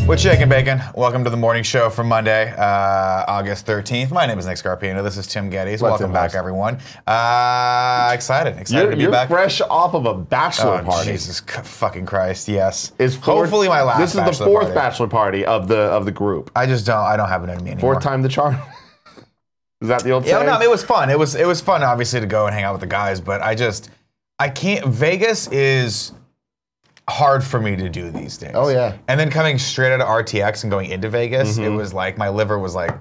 What's shaking, bacon? Welcome to the morning show for Monday, August 13th. My name is Nick Scarpino. This is Tim Gettys. Welcome back, everyone. Excited to be back. You're fresh off of a bachelor party. Jesus fucking Christ, yes. Hopefully my last. This is the fourth party. Bachelor party of the group. I don't have it in me anymore. Fourth time the charm. Is that the old saying? Yeah, no, it was fun. It was fun, obviously, to go and hang out with the guys, but I can't. Vegas is hard for me to do these days. Oh yeah. And then coming straight out of RTX and going into Vegas, it was like my liver was like,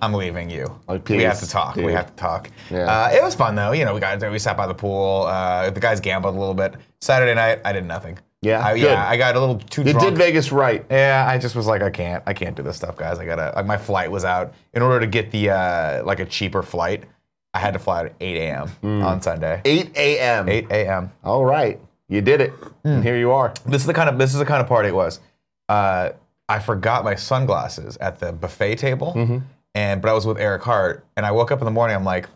I'm leaving you. Like, we have to talk. Dude. We have to talk. Yeah. It was fun though. You know, we sat by the pool. The guys gambled a little bit. Saturday night, I did nothing. Yeah. Good. I got a little too drunk. You did Vegas right. Yeah, I just was like, I can't do this stuff, guys. I gotta. Like, my flight was out. In order to get the like a cheaper flight, I had to fly at 8 a.m. on Sunday. 8 a.m. 8 a.m. All right. You did it, and here you are. This is the kind of party it was. I forgot my sunglasses at the buffet table, but I was with Eric Hart, and I woke up in the morning. I'm like, I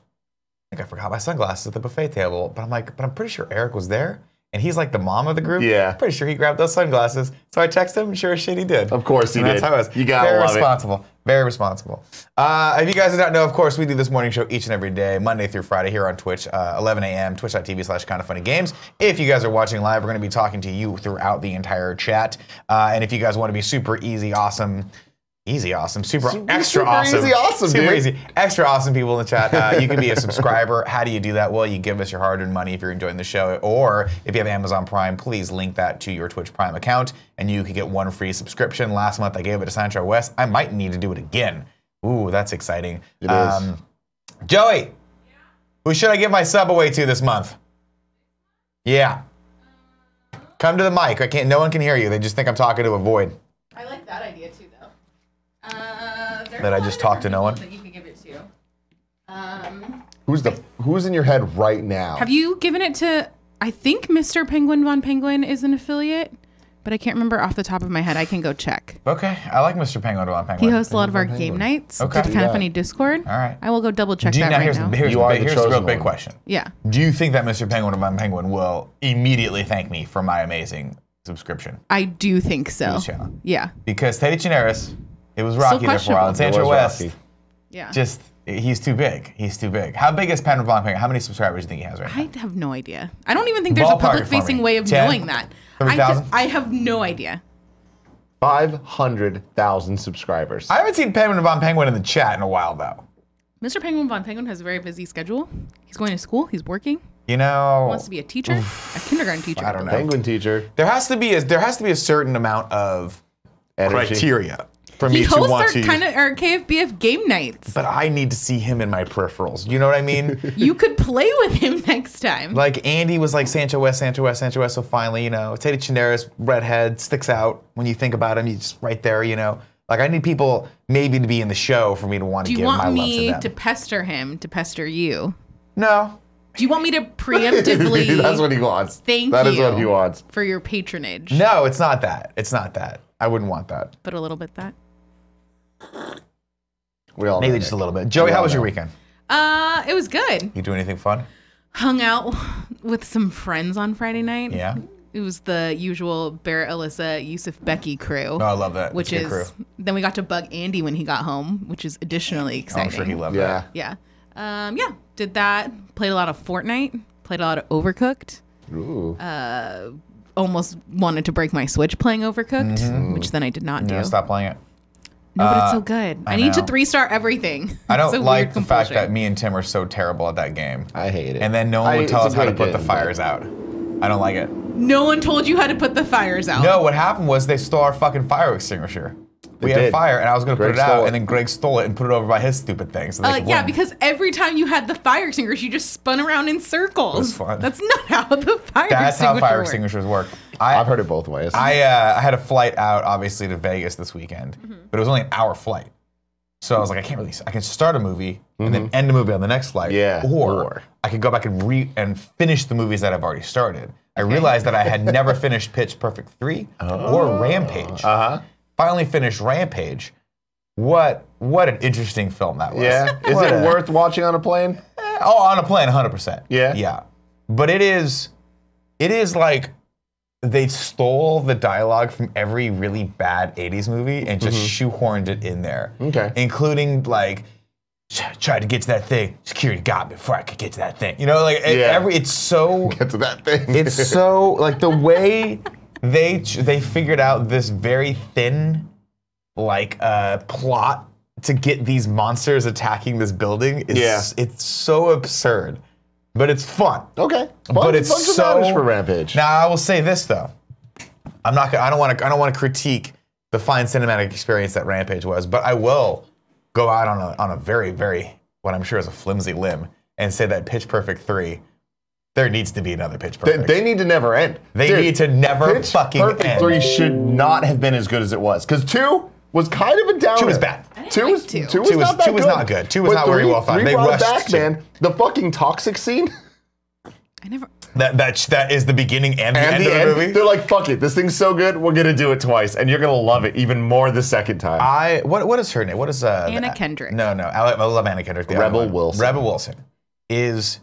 think I forgot my sunglasses at the buffet table, but I'm pretty sure Eric was there, and he's like the mom of the group. Yeah, pretty sure he grabbed those sunglasses. So I texted him, and sure as shit he did. Of course he did. That's how it was. You gotta love it. Very responsible. If you guys did not know, of course, we do this morning show each and every day, Monday through Friday, here on Twitch, 11 a.m., twitch.tv/kindafunnygames. If you guys are watching live, we're going to be talking to you throughout the entire chat. And if you guys want to be super easy, awesome, super extra easy, extra awesome people in the chat, you can be a subscriber. How do you do that? Well, you give us your hard-earned money if you're enjoying the show, or if you have Amazon Prime, please link that to your Twitch Prime account, and you can get one free subscription. Last month I gave it to Sancho West. I might need to do it again. Ooh, that's exciting. It is. Joey, who should I give my sub away to this month? Yeah. Come to the mic. No one can hear you. They just think I'm talking to a void. I like that idea too, though. That I just talked to no one? That you can give it to. Who's in your head right now? Have you given it to, I think Mr. Penguin Von Penguin is an affiliate, but I can't remember off the top of my head. I can go check. Okay, I like Mr. Penguin Von Penguin. He hosts a lot of our game nights. Okay. It's kind of funny Discord. All right. I will go double check that right now. Here's the real big question. Yeah. Do you think that Mr. Penguin Von Penguin will immediately thank me for my amazing subscription? I do think so. To this channel? Yeah. Because Teddy Chinaris, it was rocky there for a while. And Sancho West, yeah. He's too big. He's too big. How big is Penguin Von Penguin? How many subscribers do you think he has right now? I have no idea. I don't even think there's a public-facing way of knowing that. 30,000? I have no idea. 500,000 subscribers. I haven't seen Penguin Von Penguin in the chat in a while, though. Mr. Penguin Von Penguin has a very busy schedule. He's going to school. He's working. You know, he wants to be a teacher, a kindergarten teacher. I don't know. Penguin teacher. There has to be a certain amount of energy. Criteria for me to want to. He hosts our KFBF game nights. But I need to see him in my peripherals. You know what I mean? You could play with him next time. Like Andy was like Sancho West. So finally, you know, Teddy Chinaris, redhead, sticks out when you think about him. He's just right there, you know. Like I need people maybe to be in the show for me to want to give my love to them. Do you want me to pester him to pester you? No. Do you want me to preemptively? That's what he wants. Thank you. That is what he wants. For your patronage. No, it's not that. It's not that. I wouldn't want that. But a little bit that. We all maybe just a little bit. Joey, how was your weekend? It was good. You do anything fun? Hung out with some friends on Friday night. Yeah. It was the usual Barrett, Alyssa, Yusuf, Becky crew. Oh, I love that. Which is crew. Then we got to bug Andy when he got home, which is additionally exciting. I'm sure he loved that. Yeah. Yeah. Did that. Played a lot of Fortnite. Played a lot of Overcooked. Ooh. Almost wanted to break my Switch playing Overcooked, which then I did not do. Yeah, stop playing it. No, but it's so good. I need to 3-star everything. I don't like the fact that me and Tim are so terrible at that game. I hate it. And then no one would tell us how to put the fires out. I don't like it. No one told you how to put the fires out. No, what happened was they stole our fucking fire extinguisher. We had fire, and I was going to put it out, and then Greg stole it and put it over by his stupid thing. So yeah, because every time you had the fire extinguisher, you just spun around in circles. It was fun. That's not how the fire That's how fire extinguishers work. I've heard it both ways. I had a flight out, obviously, to Vegas this weekend, but it was only an hour flight. So I was like, I can start a movie and then end the movie on the next flight. Yeah. Or I could go back and finish the movies that I've already started. I realized that I had never finished Pitch Perfect 3 or Rampage. Finally finished Rampage. What an interesting film that was. Yeah. Is it worth watching on a plane? On a plane, 100%. Yeah. Yeah. But it is like they stole the dialogue from every really bad 80s movie and just shoehorned it in there. Okay. Including like, tried to get to that thing, security got me before I could get to that thing. You know, like it's so Get to that thing. it's so like the way they figured out this very thin like plot to get these monsters attacking this building is it's so absurd. But it's fun. Okay. But it's so for Rampage. Now I will say this though. I don't want to critique the fine cinematic experience that Rampage was, but I will go out on a very, very, what I'm sure is a flimsy limb and say that Pitch Perfect 3, there needs to be another Pitch Perfect. They need to never end. They need to never Pitch fucking Perfect end. 3 should not have been as good as it was. Because 2 was kind of a downer. 2 was bad. Two was Two. not that Two was good. not good. 2 was But not very well thought. Three They brought rushed back, two. man. The fucking toxic scene. I never. That is the beginning and the end of the movie. They're like, fuck it, this thing's so good, we're gonna do it twice, and you're gonna love it even more the second time. What is her name? What is Anna Kendrick. No, I love Anna Kendrick. The Rebel other one. Wilson. Rebel Wilson is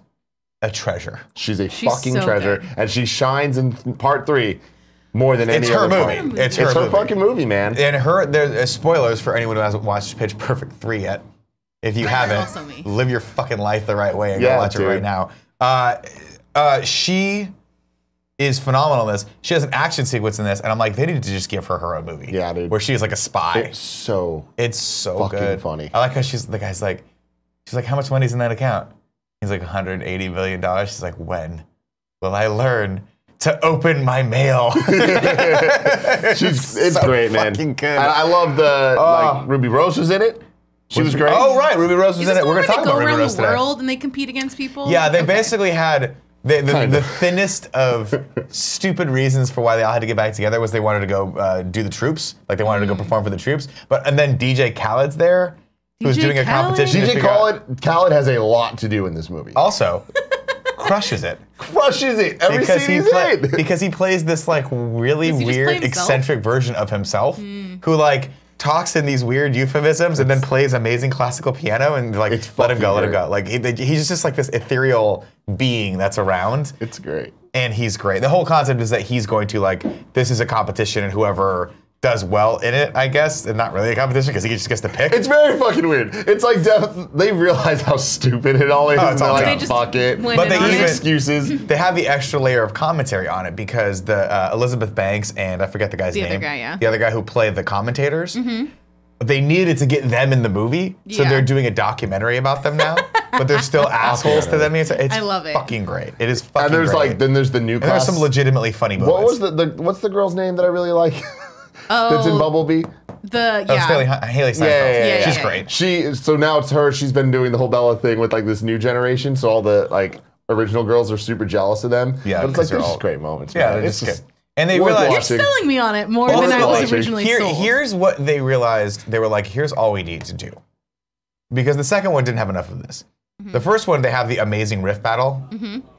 a treasure. She's a fucking so treasure, good. and she shines in part 3 more than It's any her other movie. part. It's her It's her movie. fucking movie, man. And there's spoilers for anyone who hasn't watched Pitch Perfect 3 yet. If you haven't, also me. live your fucking life the right way and Yeah, go watch it dude. right now. She is phenomenal in this. She has an action sequence in this, and I'm like, they need to just give her her own movie. Yeah, dude. Where she's like a spy. It's so It's so fucking good. funny. I like how she's like, how much money's in that account? He's like, $180 billion. She's like, when will I learn to open my mail? it's so great, man. fucking good. I love the like Ruby Rose was in it. She was great. Oh, right. Ruby Rose was Is in this it. We're where going to they talk go about Ruby around Rose the today. world and they compete against people? Yeah, they Okay. basically had the thinnest of stupid reasons for why they all had to get back together was they wanted to go do the troops. Like they wanted to go perform for the troops. And then DJ Khaled's there, who's DJ doing a Khaled? competition. to DJ figure out- Khaled has a lot to do in this movie. Also, crushes it. Crushes it every scene he's in. Because he plays this like really Does he just play weird, himself? eccentric version of himself who like talks in these weird euphemisms and then plays amazing classical piano and like It's let him go, let him fucking go. Like he's just like this ethereal being that's around. It's great. And he's great. The whole concept is that he's going to like, this is a competition and whoever does well in it, I guess, and not really a competition because he just gets to pick. It's very fucking weird. It's like they realize how stupid it all is. Oh, and it's they're all like, dumb. They just fuck it. went But in they on even- it. Excuses. They have the extra layer of commentary on it because the Elizabeth Banks and I forget the guy's name. The other guy, yeah. The other guy who played the commentators. They needed to get them in the movie, so Yeah. they're doing a documentary about them now. But they're still assholes to them. It's I love it. fucking great. It is fucking And there's great. like then there's the new and there's class. some legitimately funny moments. What was what's the girl's name that I really like? That's in Oh, Bumblebee. the Oh, it's Haley Steinfeld. Yeah. She's yeah. great. So now it's her. She's been doing the whole Bella thing with like this new generation. So all the like original girls are super jealous of them. Yeah, but it's 'cause like they're there's all- just great moments. Yeah, man. they're It's just good. And they worth realized You're watching. selling me on it more Well, than I was watching. originally sold. Here's what they realized. They were like, here's all we need to do. Because the second one didn't have enough of this. The first one, they have the amazing riff battle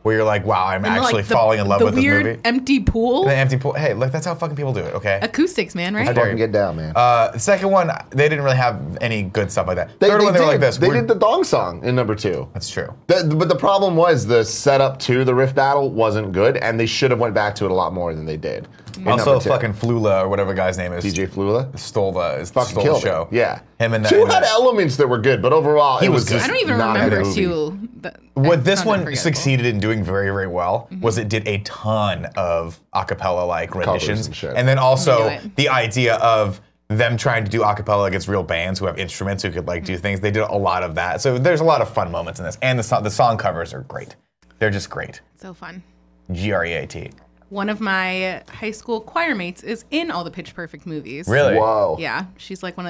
where you're like, wow, I'm And, actually like, falling in love with the this weird movie. empty pool. The empty pool. Hey, look, that's how fucking people do it, okay? Acoustics, man, right? How dare Fucking you. get down, man. The second one, they didn't really have any good stuff like that. Third one, they were like this. They did the Dong song in number 2. That's true. But the problem was the setup to the riff battle wasn't good, and they should have went back to it a lot more than they did. in Also, number 2. fucking Flula, or whatever the guy's name is. DJ Flula. Stole the Fucking killed show. it. Yeah. Him and that. 2 and had that. elements that were good, but overall it was was good. just I don't even not a good remember movie. 2. What this one unforgettable. succeeded in doing very, very well was it did a ton of acapella like renditions, and shit. and then also Knew it. the idea of them trying to do acapella against real bands who have instruments who could like do things. They did a lot of that, so there's a lot of fun moments in this, and the song covers are great. They're just great. So fun. GREAT. One of my high school choir mates is in all the Pitch Perfect movies. Really? Whoa. Yeah, she's like one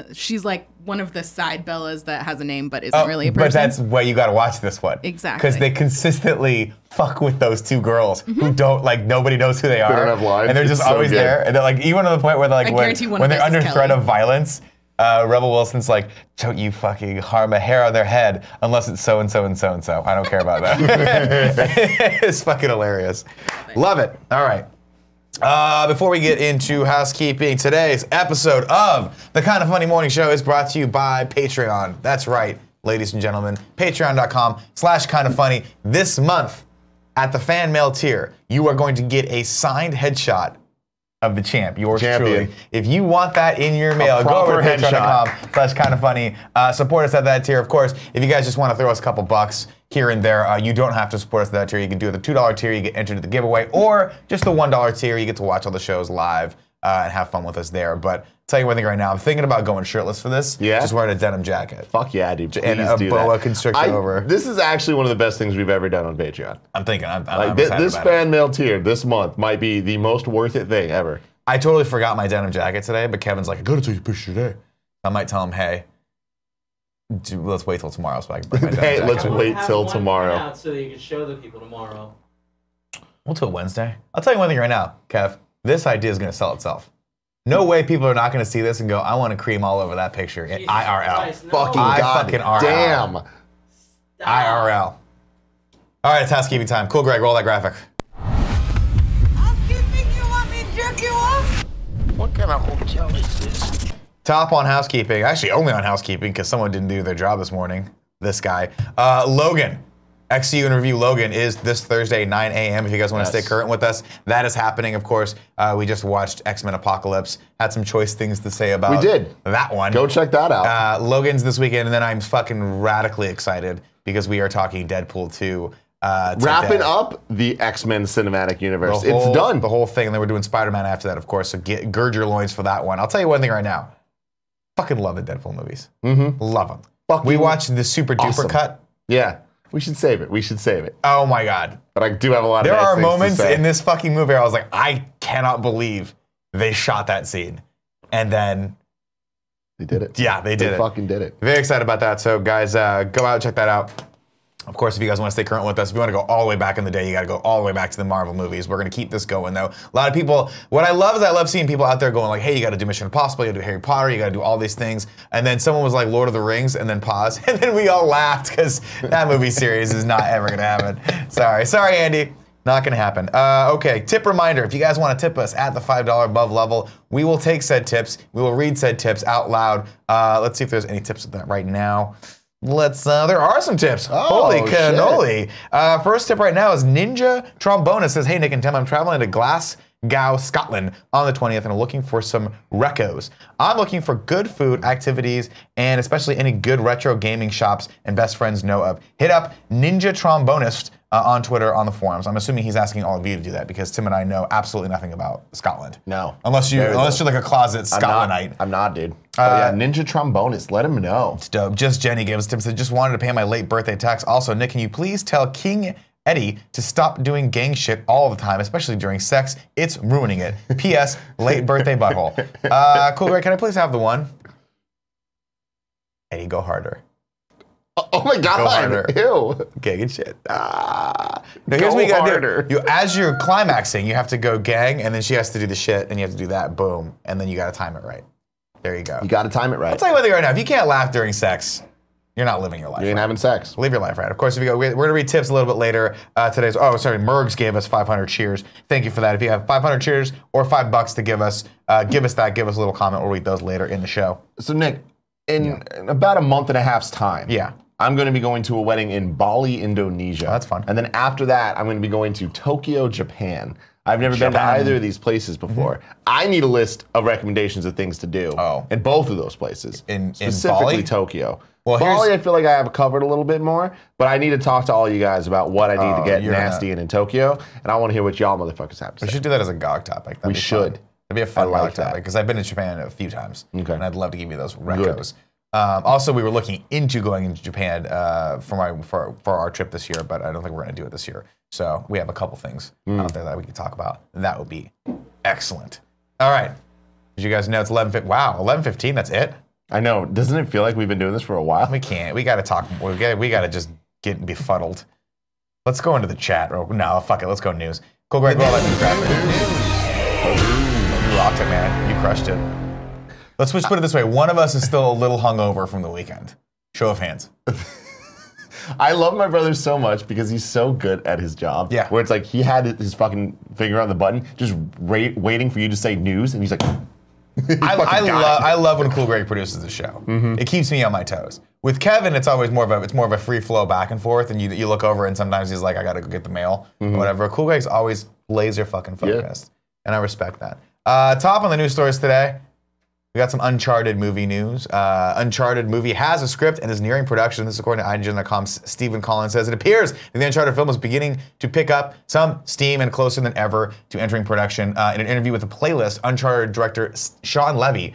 of the side Bellas that has a name but isn't really a person. But that's why you got to watch this one. Exactly. Because they consistently fuck with those two girls who don't, like, nobody knows who they are. don't have lines. And they're just It's so always good. there. And they're like, even to the point where they're like, I guarantee one when of they're us under is threat Kelly. of violence, Rebel Wilson's like, don't you fucking harm a hair on their head unless it's so and so and so and so. I don't care about that. It's fucking hilarious. Love it. All right. Before we get into housekeeping, today's episode of the Kind of Funny Morning Show is brought to you by Patreon. That's right, ladies and gentlemen. Patreon.com/kindoffunny. This month, at the fan mail tier, you are going to get a signed headshot of the champ, yours Champion. truly. If you want that in your mail, go over to patreon.com/kindafunny. Support us at that tier. Of course, if you guys just want to throw us a couple bucks here and there, you don't have to support us at that tier. You can do the $2 tier, you get entered to the giveaway, or just the $1 tier, you get to watch all the shows live and have fun with us there. But tell you one thing right now, I'm thinking about going shirtless for this. Yeah? Just wearing a denim jacket. Fuck yeah, dude. Please And a do boa that. constrictor over. This is actually one of the best things we've ever done on Patreon. I'm thinking, I'm Like excited this about fan mail tier this month might be the most worth it thing ever. I totally forgot my denim jacket today, but Kevin's like, I gotta take a picture today. I might tell him, hey, let's wait till tomorrow so I can bring my denim Hey, jacket. let's wait Have till one tomorrow. out so that you can show the people tomorrow. We'll do it Wednesday. I'll tell you one thing right now, Kev. This idea is gonna sell itself. No way people are not gonna see this and go, I want to cream all over that picture in Jesus IRL. Christ, no. Fucking I god fucking RL. damn. Stop. IRL. All right, it's housekeeping time. Cool, Greg, roll that graphic. Housekeeping, you want me to jerk you off? What kind of hotel is this? Top on housekeeping, actually only on housekeeping because someone didn't do their job this morning. This guy. Logan. XCU and Review Logan is this Thursday, 9 a.m. If you guys want to stay current with us, that is happening, of course. We just watched X-Men Apocalypse. Had some choice things to say about that one. Go check that out. Logan's this weekend, and then I'm fucking radically excited because we are talking Deadpool 2. Wrapping up the X-Men cinematic universe. The whole- It's done. The whole thing, and then we're doing Spider-Man after that, of course, so gird your loins for that one. I'll tell you one thing right now. Fucking love the Deadpool movies. Love them. Fucking We watched the super duper awesome. cut. Yeah. We should save it. We should save it. Oh my God. But I do have a lot of There nice are things to moments say. in this fucking movie where I was like, I cannot believe they shot that scene. And then, They did it. yeah, they did They it. fucking did it. Very excited about that. So guys, go out and check that out. Of course, if you guys want to stay current with us, if you want to go all the way back in the day, you got to go all the way back to the Marvel movies. We're going to keep this going, though. A lot of people, what I love is I love seeing people out there going like, hey, you got to do Mission Impossible, you got to do Harry Potter, you got to do all these things. And then someone was like, Lord of the Rings, and then pause. And then we all laughed because that movie series is not ever going to happen. Sorry, Andy. Not going to happen. Okay, tip reminder. If you guys want to tip us at the $5 above level, we will take said tips. We will read said tips out loud. Let's see if there's any tips of that right now. There are some tips. Holy cannoli. First tip right now is Ninja Trombonist says, hey, Nick and Tim, I'm traveling to Glasgow, Scotland on the 20th and I'm looking for some recos. I'm looking for good food, activities, and especially any good retro gaming shops and best friends know of. Hit up Ninja Trombonist on Twitter on the forums. I'm assuming he's asking all of you to do that because Tim and I know absolutely nothing about Scotland. No. Unless you're like a closet Scotlandite. I'm not, dude. Oh yeah, Ninja Trombonist. Let him know. It's dope. Just Jenny gives Tim said, just wanted to pay my late birthday tax. Also, Nick, can you please tell King Eddie to stop doing gang shit all the time, especially during sex? It's ruining it. P.S. Late birthday butthole. Cool, Greg, can I please have the one? Eddie, go harder. Oh my god. Go harder. Ew. Gang and shit. Now, Go here's what you gotta harder. do. As you're climaxing, you have to go gang, and then she has to do the shit, and you have to do that, boom, and then you gotta time it right. There you go. You gotta time it right. I'll tell you one thing right now. If you can't laugh during sex, you're not living your life. You ain't right. having sex. Live your life right. Of course, if you go, we're gonna read tips a little bit later. Mergs gave us 500 cheers. Thank you for that. If you have 500 cheers or $5 to give us that. Give us a little comment. We'll read those later in the show. So Nick, in about a month and a half's time, I'm going to be going to a wedding in Bali, Indonesia. Oh, that's fun. And then after that, I'm going to be going to Tokyo, Japan. I've never been to either of these places before. I need a list of recommendations of things to do in both of those places. Specifically Bali? Tokyo. Well, Bali, I feel like I have covered a little bit more, but I need to talk to all you guys about what I need to get nasty in Tokyo, and I want to hear what y'all motherfuckers have to say. We should do that as a GOG topic. That'd We be should. Fun. That'd be a fun I like GOG topic because I've been to Japan a few times, Okay. and I'd love to give you those recos. Also, we were looking into going into Japan for our trip this year, but I don't think we're going to do it this year. So we have a couple things out there that we can talk about. And that would be excellent. All right. Did you guys know it's 11:15? Wow, 11:15. That's it. I know. Doesn't it feel like we've been doing this for a while? We can't. We got to talk. We got to just get befuddled. Let's go into the chat. No, fuck it. Let's go news. Cool, Greg. Roll that news graphic. You rocked it, man. You crushed it. Let's just put it this way. One of us is still a little hungover from the weekend. Show of hands. I love my brother so much because he's so good at his job. Yeah. Where it's like he had his fucking finger on the button, just waiting for you to say news, and he's like, I love when Cool Greg produces the show. It keeps me on my toes. With Kevin, it's always more of a free flow back and forth, and you look over and sometimes he's like, I gotta go get the mail or whatever. Cool Greg's always laser fucking focused, and I respect that. Top on the news stories today. We got some Uncharted movie news. Uncharted movie has a script and is nearing production. This is according to IGN.com's Stephen Collins says it appears that the Uncharted film is beginning to pick up some steam and closer than ever to entering production. In an interview with the Playlist, Uncharted director Sean Levy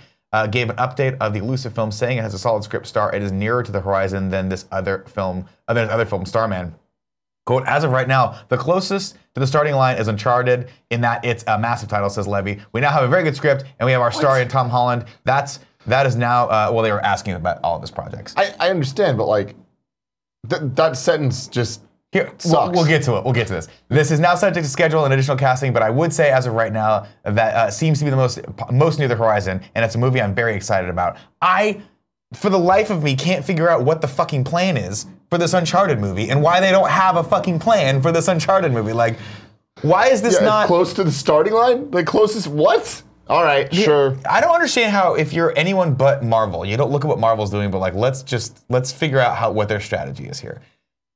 gave an update of the elusive film, saying it has a solid script star. It is nearer to the horizon than this other film, Starman. Quote, as of right now, the closest to the starting line is Uncharted in that it's a massive title, says Levy. We now have a very good script, and we have our star in Tom Holland. That is now, well, they were asking about all of his projects. I understand, but like, that sentence just sucks. We'll get to it. We'll get to this. This is now subject to schedule and additional casting, but I would say as of right now, that seems to be the most near the horizon, and it's a movie I'm very excited about. I, for the life of me, can't figure out what the fucking plan is for this Uncharted movie and why they don't have a fucking plan for this Uncharted movie. Like, why is this not close to the starting line? The closest what? All right, sure. I don't understand how, if you're anyone but Marvel, you don't look at what Marvel's doing, but like, let's figure out what their strategy is here.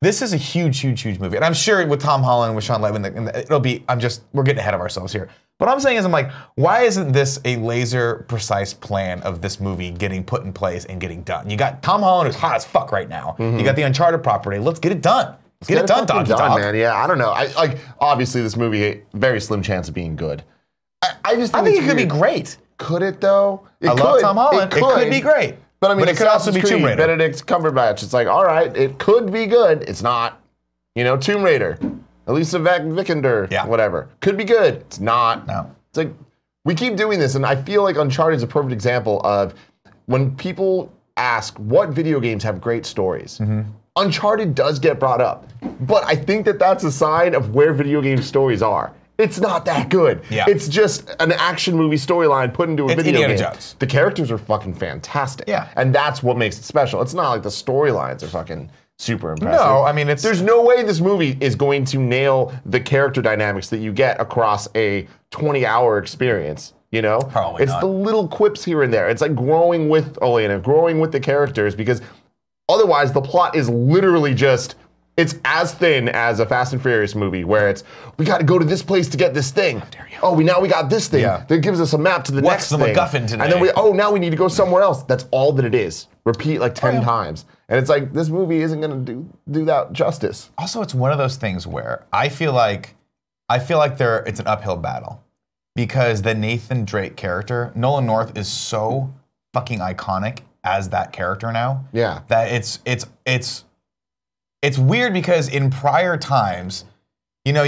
This is a huge, huge, huge movie, and I'm sure with Tom Holland, with Sean Levy, it'll be. We're getting ahead of ourselves here. What I'm saying is, I'm like, why isn't this a laser precise plan of this movie getting put in place and getting done? You got Tom Holland, who's hot as fuck right now. You got the Uncharted property. Let's get it done. Let's get it done, dog. Man. Yeah, I don't know. Like, obviously, this movie, very slim chance of being good. I think it could be great. Could it though? I love Tom Holland. It could be great. But I mean, it could also be Tomb Raider. Benedict Cumberbatch. It's like, all right, it could be good. It's not. You know, Tomb Raider, Elisa Vikander, whatever. Could be good. It's not. No. It's like, we keep doing this, and I feel like Uncharted is a perfect example of when people ask what video games have great stories. Uncharted does get brought up, but I think that that's a sign of where video game stories are. It's not that good. Yeah. It's just an action movie storyline put into a video Indiana game. Jones. The characters are fucking fantastic. Yeah. And that's what makes it special. It's not like the storylines are fucking super impressive. No, I mean, there's no way this movie is going to nail the character dynamics that you get across a 20-hour experience. You know? Probably It's not. the little quips here and there. It's like growing with Elena, growing with the characters, because otherwise the plot is literally just, it's as thin as a Fast and Furious movie where it's, we got to go to this place to get this thing. How dare you. Oh, now we got this thing. Yeah. That gives us a map to the next thing. What's the MacGuffin today? And then now we need to go somewhere else. That's all that it is. Repeat like 10 times. And it's like, this movie isn't going to do that justice. Also, it's one of those things where I feel like it's an uphill battle because the Nathan Drake character, Nolan North, is so fucking iconic as that character now. Yeah. That it's weird because in prior times, you know,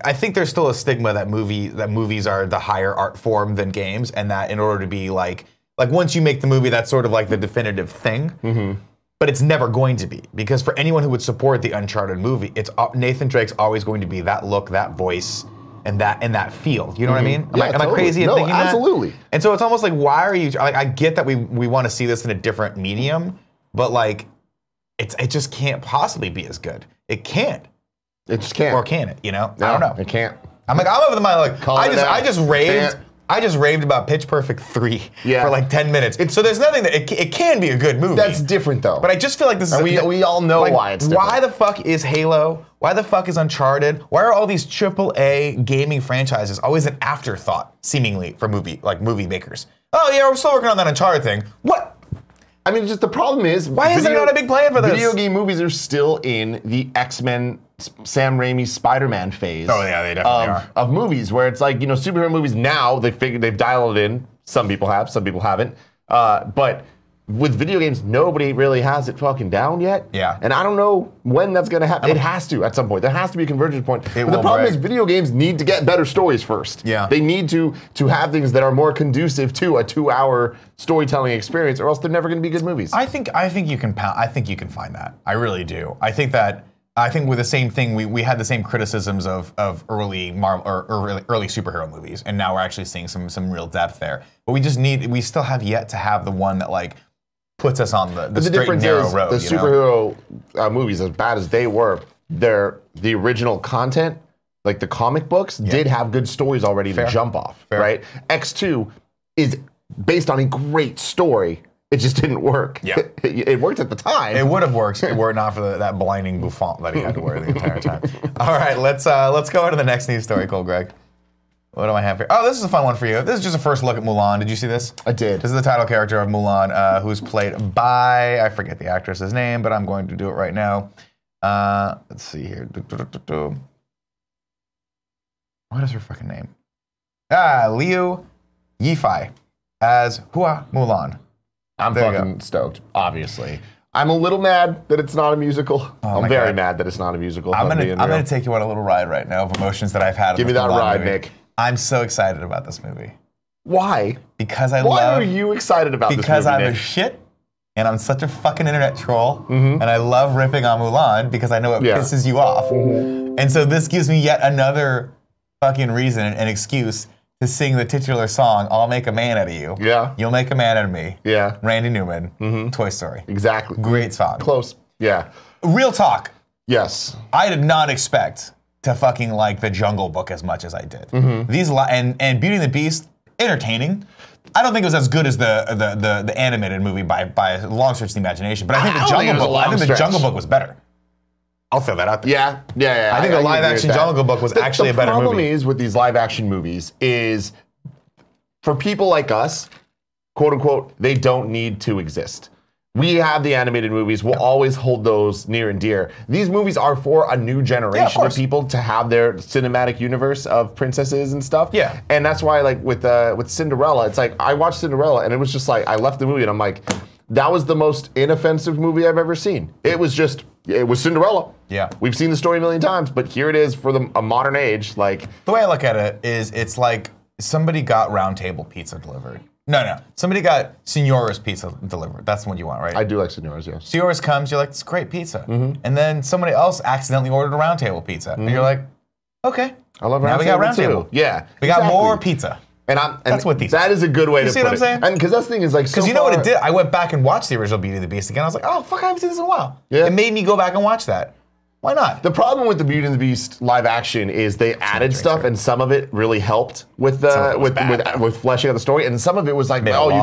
I think there's still a stigma that movies are the higher art form than games, and that in order to be like once you make the movie, that's sort of like the definitive thing. But it's never going to be, because for anyone who would support the Uncharted movie, it's Nathan Drake's always going to be that look, that voice, and that feel. You know what I mean? Am I crazy in thinking that? Absolutely. And so it's almost like, why are you? Like, I get that we want to see this in a different medium, but like, it just can't possibly be as good. It can't. It just can't. Or can it? You know? No, I don't know. It can't. I'm of the mind, like, I just raved about Pitch Perfect 3 for like 10 minutes. So there's nothing that it can be a good movie. That's different though. But I just feel like this is we all know like, why it's different. Why the fuck is Halo? Why the fuck is Uncharted? Why are all these AAA gaming franchises always an afterthought, seemingly, for movie makers? Oh yeah, we're still working on that Uncharted thing. What? I mean, just the problem is, why is there not a big plan for this? Video game movies are still in the X-Men, Sam Raimi, Spider-Man phase. Oh yeah, they definitely are. Of movies, where it's like, you know, superhero movies now, they've dialed it in. Some people have, some people haven't. But with video games, nobody really has it fucking down yet. Yeah. And I don't know when that's gonna happen. It has to at some point. There has to be a convergence point. But the problem is, video games need to get better stories first. Yeah. They need to have things that are more conducive to a 2-hour storytelling experience, or else they're never gonna be good movies. I think you can find that. I really do. I think with the same thing, we had the same criticisms of early Marvel or early superhero movies, and now we're actually seeing some real depth there. But we still have yet to have the one that like puts us on the straight and narrow road. The superhero movies, as bad as they were, the original content, like the comic books, did have good stories already to jump off, right? X2 is based on a great story. It just didn't work. Yeah. It worked at the time. It would have worked were it not for that blinding bouffant that he had to wear the entire time. All right, let's go into the next news story, Cole Greg. What do I have here? Oh, this is a fun one for you. This is just a first look at Mulan. Did you see this? I did. This is the title character of Mulan, who's played by, I forget the actress's name, but I'm going to do it right now. Let's see here. What is her fucking name? Liu Yifei as Hua Mulan. I'm fucking stoked, obviously. I'm a little mad that it's not a musical. I'm very mad that it's not a musical. I'm gonna take you on a little ride right now of emotions that I've had. Give me that ride, Nick. I'm so excited about this movie. Why? Because I Why are you excited about this movie, Because I'm a Nick? shit, and I'm such a fucking internet troll, and I love ripping on Mulan because I know it pisses you off. And so this gives me yet another fucking reason and excuse to sing the titular song, I'll Make a Man Out of You. Yeah. You'll Make a Man Out of Me. Yeah. Randy Newman, Toy Story. Exactly. Great song. Close. Yeah. Real talk. Yes. I did not expect to fucking like The Jungle Book as much as I did. And Beauty and the Beast, entertaining. I don't think it was as good as the animated movie by a long stretch of the imagination, but I think the Jungle Book was better. I'll throw that out there. Yeah. I think the live action Jungle Book was actually a better movie. The problem is with these live action movies is for people like us, quote unquote, they don't need to exist. We have the animated movies. We'll always hold those near and dear. These movies are for a new generation of people to have their cinematic universe of princesses and stuff. Yeah. And that's why, like, with Cinderella, it's like, I watched Cinderella and it was just like, I left the movie and I'm like, that was the most inoffensive movie I've ever seen. It was Cinderella. Yeah. We've seen the story a million times, but here it is for a modern age. Like, the way I look at it is it's like somebody got Round Table pizza delivered. No. Somebody got Signora's pizza delivered. That's what you want, right? I do like Signora's, yes. Signora's comes, you're like, it's great pizza. And then somebody else accidentally ordered a Round Table pizza. And you're like, okay. I love Now we got Round Table. Yeah. We got more pizza. That's what that is a good way to put it. See what I'm saying? And because that's the thing is like, because you know what it did? I went back and watched the original Beauty and the Beast again. I was like, oh fuck, I haven't seen this in a while. Yeah. It made me go back and watch that. Why not? The problem with the Beauty and the Beast live action is they added stuff, and some of it really helped with with fleshing out the story, and some of it was like, oh,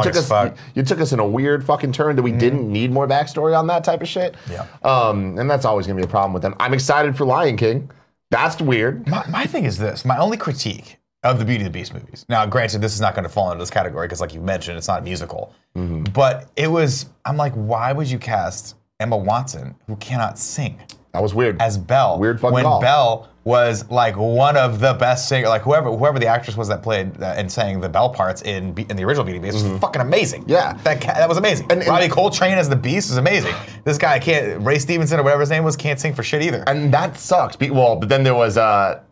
you took us in a weird fucking turn that we didn't need more backstory on that type of shit. Yeah. And that's always gonna be a problem with them. I'm excited for Lion King. That's weird. My thing is this. My only critique of the Beauty and the Beast movies. Now, granted, this is not going to fall into this category because, like you mentioned, it's not a musical. But it was. I'm like, why would you cast Emma Watson, who cannot sing? That was weird. As Belle. Weird fucking call. When Belle was like one of the best singers, like whoever the actress was that played and sang the Belle parts in the original Beauty and the Beast was fucking amazing. Yeah. That was amazing. And Robbie Coltrane as the Beast was amazing. This guy Ray Stevenson or whatever his name was, can't sing for shit either. And that sucks. Well, but then there was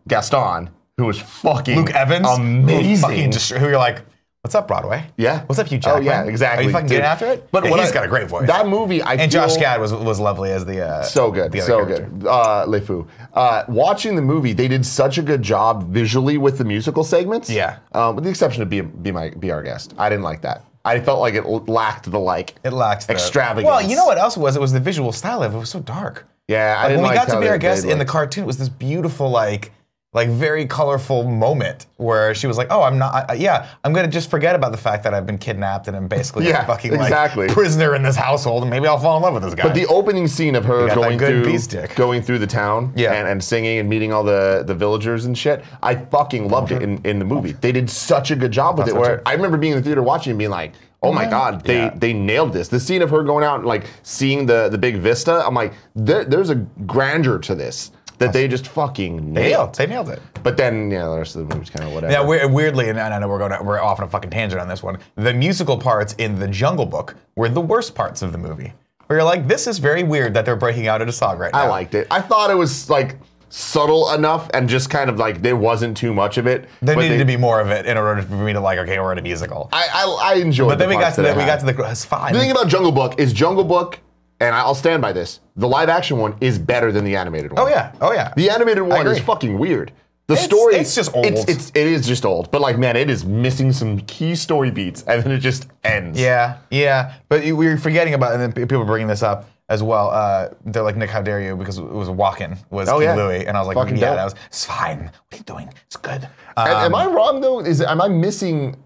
Gaston, who was fucking Luke Evans, amazing. Who you're like, what's up, Broadway? Yeah. What's up, Hugh Jackman? Oh yeah, exactly. Are you fucking getting after it? But he's got a great voice. That movie, and Josh Gad was lovely as the so good, Le Fou. Watching the movie, they did such a good job visually with the musical segments. Yeah. With the exception of Be Our Guest, I didn't like that. I felt like it lacked the extravagance. Well, you know what else it was? It was the visual style of it. It was so dark. Yeah, I didn't when we like got to Be Our Guest in the cartoon, it was this beautiful like very colorful moment where she was like, oh, I'm gonna just forget about the fact that I've been kidnapped and I'm basically a fucking prisoner in this household and maybe I'll fall in love with this guy. But the opening scene of her going through the town and singing and meeting all the villagers and shit, I fucking loved it in the movie. They did such a good job with it where I remember being in the theater watching and being like, oh my God, they nailed this. The scene of her going out and like seeing the big vista, I'm like, there's a grandeur to this. That they just fucking nailed. They nailed it. But then, the rest of the movie's kind of whatever. Yeah, weirdly, and I know we're off on a fucking tangent on this one. The musical parts in The Jungle Book were the worst parts of the movie. Where you're like, this is very weird that they're breaking out into song right now. I liked it. I thought it was like subtle enough and just kind of like there wasn't too much of it. There needed to be more of it in order for me to like, okay, we're in a musical. I enjoyed it. But then we got to the it's fine. The thing about Jungle Book is Jungle Book, and I'll stand by this, the live action one is better than the animated one. Oh yeah. The animated one is fucking weird. The story, it's just old. It is just old. But like, man, it is missing some key story beats, and then it just ends. Yeah. But we're forgetting about, and then people are bringing this up as well. They're like, Nick, how dare you? Because it was Walken, was King Louis, and I was like, fucking dope. That was it's fine. What are you doing? It's good. Am I wrong though? Am I missing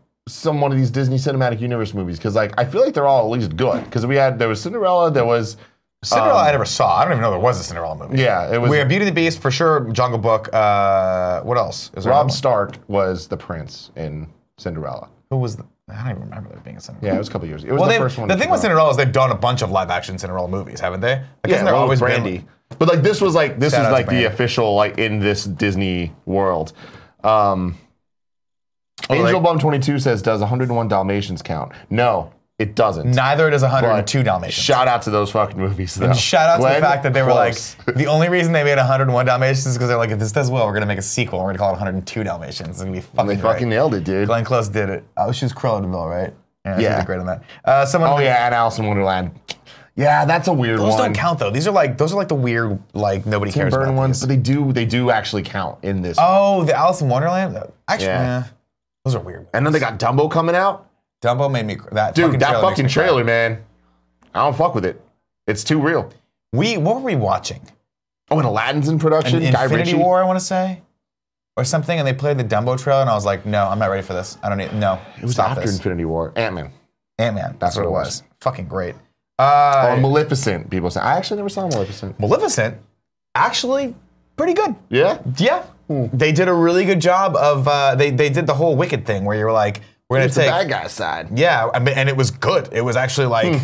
one of these Disney Cinematic Universe movies? Because like, I feel like they're all at least good. Because there was Cinderella, there was Cinderella I never saw. I don't even know there was a Cinderella movie. Yeah, it was. We have Beauty and the Beast for sure. Jungle Book. What else? Is there Rob another one? Stark was the prince in Cinderella. Who was? I don't even remember there being a Cinderella. Yeah, it was a couple years ago. It was Well, the first one. the to thing come with out. Cinderella is they've done a bunch of live-action Cinderella movies, haven't they? Like, hasn't there one always with been? Brandy. But like this was like Shout out to the Brandy. official like in this Disney world. like- Angel Bum 22 says, "Does 101 Dalmatians count?" No, it doesn't. Neither does 102 But Dalmatians. Shout out to those fucking movies though. And shout out to Glenn the fact that they were Close. like, the only reason they made 101 Dalmatians is because they're like, if this does well, we're gonna make a sequel. We're gonna call it 102 Dalmatians. It's gonna be fucking they fucking great. nailed it, dude. Glenn Close did it. Oh, she was Cruella de Vil, right? She Yeah. did great on that. Someone. Oh yeah, and Alice in Wonderland. Yeah, that's a weird Those one. don't count though. Those are like the weird like nobody Tim cares Burton about ones, these. but they do actually count in this. Oh, the Alice in Wonderland. Actually, Yeah. those are weird. And then they got Dumbo coming out. Dumbo made me that Dude, fucking that trailer makes fucking me cry. trailer, man. I don't fuck with it. It's too real. What were we watching? Oh, and Aladdin's in production. Guy Infinity Ritchie. War, I want to say, or something. And they played the Dumbo trailer, and I was like, no, I'm not ready for this. I don't need. No, It was stop after this. Infinity War. Ant-Man. Ant-Man. That's what it was. Fucking great. Oh, Maleficent. People say I actually never saw Maleficent. Maleficent, actually, pretty good. Yeah. Yeah, they did a really good job of. They did the whole Wicked thing where you were like, we're gonna It's the take. bad guy side. Yeah, I mean, and it was good. It was actually like.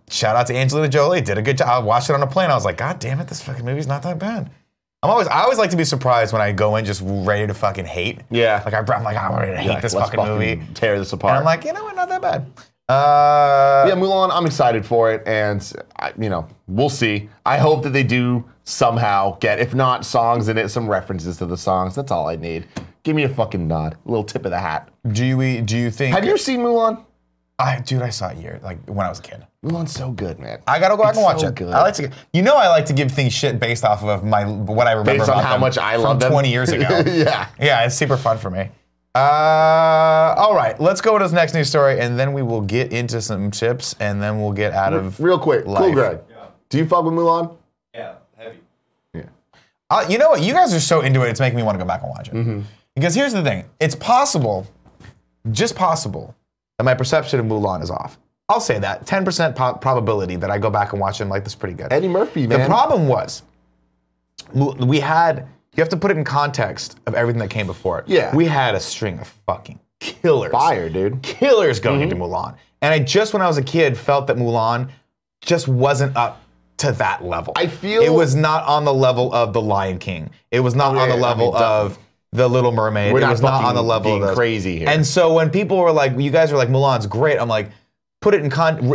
Shout out to Angelina Jolie. Did a good job. I watched it on a plane. I was like, God damn it, this fucking movie's not that bad. I always like to be surprised when I go in just ready to fucking hate. Yeah. Like I'm like, I'm ready to hate Like, this let's fucking movie. Tear this apart. And I'm like, you know what, not that bad. yeah, Mulan, I'm excited for it, and we'll see. I hope that they do somehow get, if not songs in it, some references to the songs. That's all I need. Give me a fucking nod, a little tip of the hat. Do you think? Have you seen Mulan? Dude, I saw it like when I was a kid. Mulan's so good, man. I gotta go back and watch so it. good. I like to, I like to give things shit based off of what I remember Based on about how them much I from love them. 20 years ago. Yeah. Yeah, it's super fun for me. All right, let's go to this next news story, and then we will get into some tips, and then we'll get out of Real quick, life. Cool Greg. Do you fuck with Mulan? Yeah, heavy. You know what? You guys are so into it, it's making me want to go back and watch it. Because here's the thing. It's possible, just possible, that my perception of Mulan is off. I'll say that. 10% probability that I go back and watch it and like, this is pretty good. Eddie Murphy, man. The problem was, you have to put it in context of everything that came before it. Yeah. We had a string of fucking killers. Fire, dude. Killers going into Mulan. And I just, when I was a kid, felt that Mulan just wasn't up to that level. I feel- it was not on the level of The Lion King. It was not on the level of The Little Mermaid. We're It not was not on the fucking level of being those. crazy here. And so when people were like, you guys are like, Mulan's great, I'm like, put it in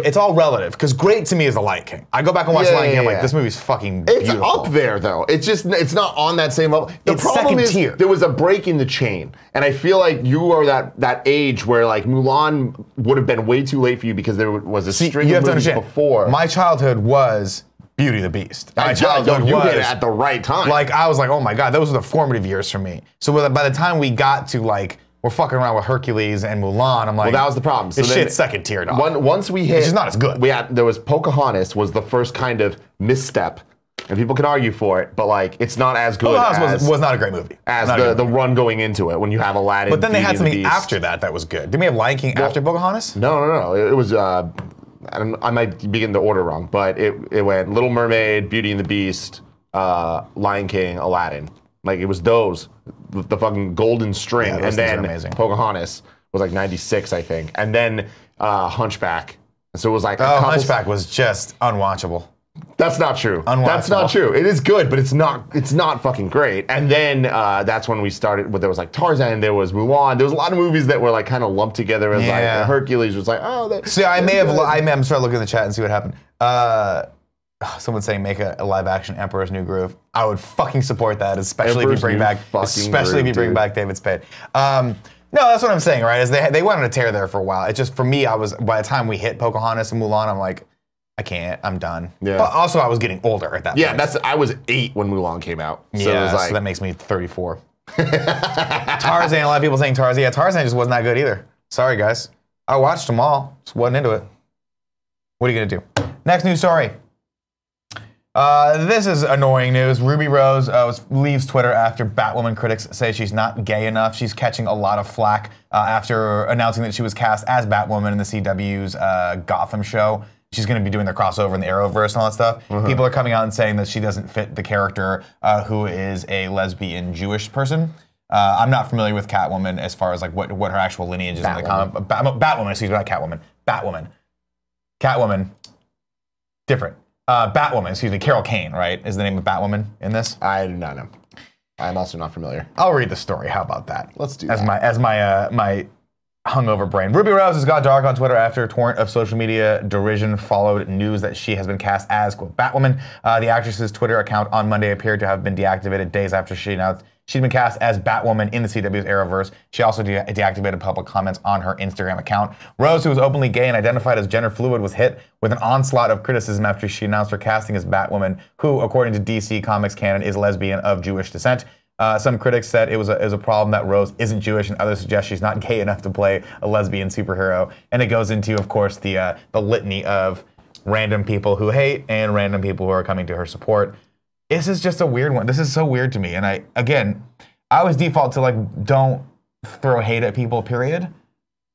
it's all relative, because great to me is The Lion King. I go back and watch The Lion King, I'm like, this movie's fucking It's beautiful. up there though. It's not on that same level. The It's problem second is tier. there was a break in the chain, and I feel like you are that age where like Mulan would have been way too late for you because there was a string You have of to movies understand, before. my childhood was Beauty and the Beast. My you childhood hit was it at the right time. like, I was like, oh my God, those were the formative years for me. So by the time we got to like, we're fucking around with Hercules and Mulan, I'm like, well, that was the problem. This then shit's second tier, dog. Once we hit, Which is not as good. There was Pocahontas was the first kind of misstep, and people can argue for it, but like it's not as good Pocahontas as was not a great movie. as Not a the good movie. run going into it when you have Aladdin. But then they had Beauty and the something Beast. after that was good. Didn't we have Lion King after Pocahontas? No. It was. I might begin the order wrong, but it went Little Mermaid, Beauty and the Beast, Lion King, Aladdin. Like it was those, the fucking golden string, Yeah, those and things are then amazing. Pocahontas was like '96, I think, and then Hunchback. So it was like a Oh, couple- Hunchback was just unwatchable. That's not true. Unwatchable. That's not true. It is good, but it's not fucking great. And then that's when we started. There was like Tarzan, there was Mulan. There was a lot of movies that were like kind of lumped together as Yeah. like Hercules was like, oh, that. See, I may have started looking in the chat and see what happened. Someone saying make a live action Emperor's New Groove. I would fucking support that, especially Emperor's if you bring New back, fucking Groove, back David Spade. No, that's what I'm saying, right? Is they went on a tear there for a while. It just for me, by the time we hit Pocahontas and Mulan, I'm like, I can't. I'm done. Yeah. But also, I was getting older at that Yeah, point. I was 8 when Mulan came out. So Yeah, it was like, so that makes me 34. Tarzan, a lot of people saying Tarzan. Yeah, Tarzan just wasn't that good either. Sorry, guys. I watched them all. Just wasn't into it. What are you going to do? Next news story. This is annoying news. Ruby Rose leaves Twitter after Batwoman critics say she's not gay enough. She's catching a lot of flack after announcing that she was cast as Batwoman in the CW's Gotham show. she's going to be doing the crossover in the Arrowverse and all that stuff. People are coming out and saying that she doesn't fit the character who is a lesbian Jewish person. I'm not familiar with Catwoman as far as like what her actual lineage is in the comic. Batwoman, excuse me, not Catwoman. Catwoman. Different. Batwoman, excuse me, Carol Kane, right, is the name of Batwoman in this? I do not know. I'm also not familiar. I'll read the story. How about that? Let's do as that. My hungover brain. Ruby Rose has got dark on Twitter after a torrent of social media derision followed news that she has been cast as, quote, Batwoman. The actress's Twitter account on Monday appeared to have been deactivated days after she announced she'd been cast as Batwoman in the CW's Arrowverse. She also deactivated public comments on her Instagram account. Rose, who was openly gay and identified as gender fluid, was hit with an onslaught of criticism after she announced her casting as Batwoman, who, according to DC Comics canon, is lesbian of Jewish descent. Some critics said it was a problem that Rose isn't Jewish, and others suggest she's not gay enough to play a lesbian superhero. And it goes into, of course, the litany of random people who hate and random people who are coming to her support. This is just a weird one. This is so weird to me. And I always default to like, don't throw hate at people, period.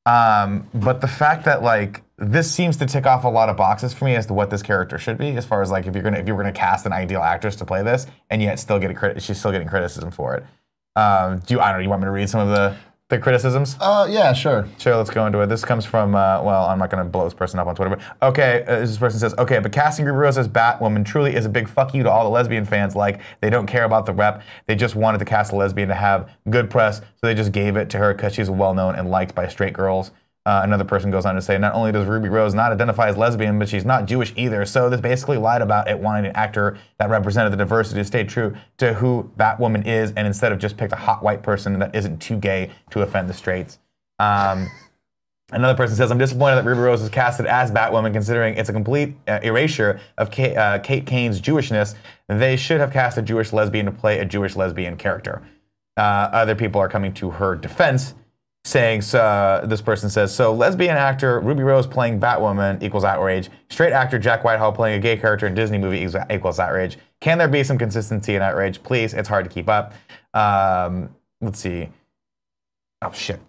But the fact that like, this seems to tick off a lot of boxes for me as to what this character should be, as far as like, if you're gonna cast an ideal actress to play this, and yet still she's still getting criticism for it. You want me to read some of the criticisms? Yeah, sure. Sure, let's go into it. This comes from, well, I'm not going to blow this person up on Twitter, but okay, this person says, okay, but casting Ruby Rose as Batwoman truly is a big fuck you to all the lesbian fans. Like, they don't care about the rep. They just wanted to cast a lesbian to have good press, so they just gave it to her because she's well-known and liked by straight girls. Another person goes on to say, not only does Ruby Rose not identify as lesbian, but she's not Jewish either. So this basically lied about it wanting an actor that represented the diversity to stay true to who Batwoman is, and instead of just picked a hot white person that isn't too gay to offend the straights. Another person says, I'm disappointed that Ruby Rose is casted as Batwoman, considering it's a complete erasure of Kate Kane's Jewishness. They should have cast a Jewish lesbian to play a Jewish lesbian character. Other people are coming to her defense, saying, this person says, so lesbian actor Ruby Rose playing Batwoman equals outrage. Straight actor Jack Whitehall playing a gay character in Disney movie equals outrage. Can there be some consistency in outrage? Please, it's hard to keep up. Let's see. Oh shit,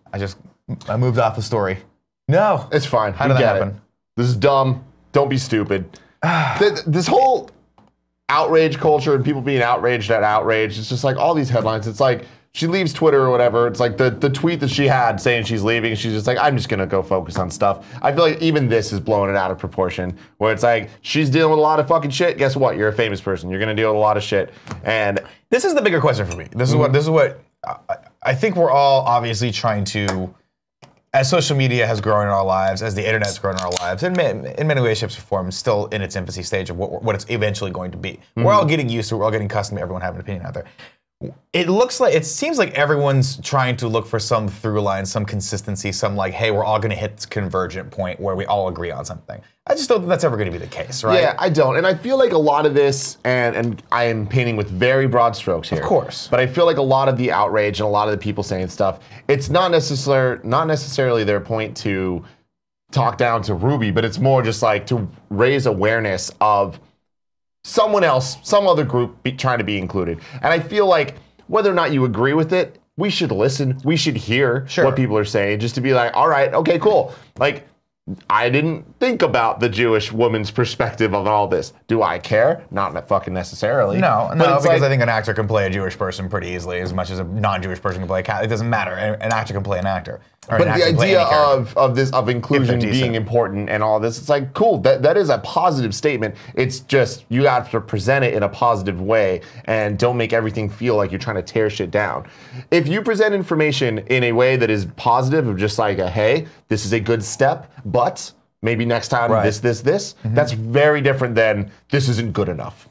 I moved off the story. No. It's fine. How did that happen? This is dumb. Don't be stupid. This whole outrage culture and people being outraged at outrage, it's just like all these headlines. It's like, she leaves Twitter or whatever. It's like the tweet that she had saying she's leaving. She's just like, I'm just gonna go focus on stuff. I feel like even this is blowing it out of proportion. Where it's like, she's dealing with a lot of fucking shit. Guess what? You're a famous person. You're gonna deal with a lot of shit. And this is the bigger question for me. This is what I think we're all obviously trying to, as social media has grown in our lives, as the internet's grown in our lives, in many ways, shapes, or forms, still in its infancy stage of what it's eventually going to be. We're all getting used to it. We're all getting accustomed to everyone having an opinion out there. It seems like everyone's trying to look for some through line, some consistency, some like, hey, we're all going to hit this convergent point where we all agree on something. I just don't think that's ever going to be the case, right? Yeah, I don't. And I feel like a lot of this, and I am painting with very broad strokes here. Of course. But I feel like a lot of the outrage and a lot of the people saying stuff, it's not necessarily their point to talk down to Ruby, but it's more just like to raise awareness of someone else, some other group trying to be included. And I feel like whether or not you agree with it, we should listen. We should hear what people are saying just to be like, all right, okay, cool. Like, I didn't think about the Jewish woman's perspective of all this. Do I care? Not fucking necessarily. No, because like, I think an actor can play a Jewish person pretty easily, as much as a non-Jewish person can play a cat. It doesn't matter. An actor can play an actor. But the idea of inclusion being important and all this, it's like, cool, that is a positive statement. It's just, you have to present it in a positive way and don't make everything feel like you're trying to tear shit down. If you present information in a way that is positive, of just like, hey, this is a good step, but maybe next time this, that's very different than this isn't good enough.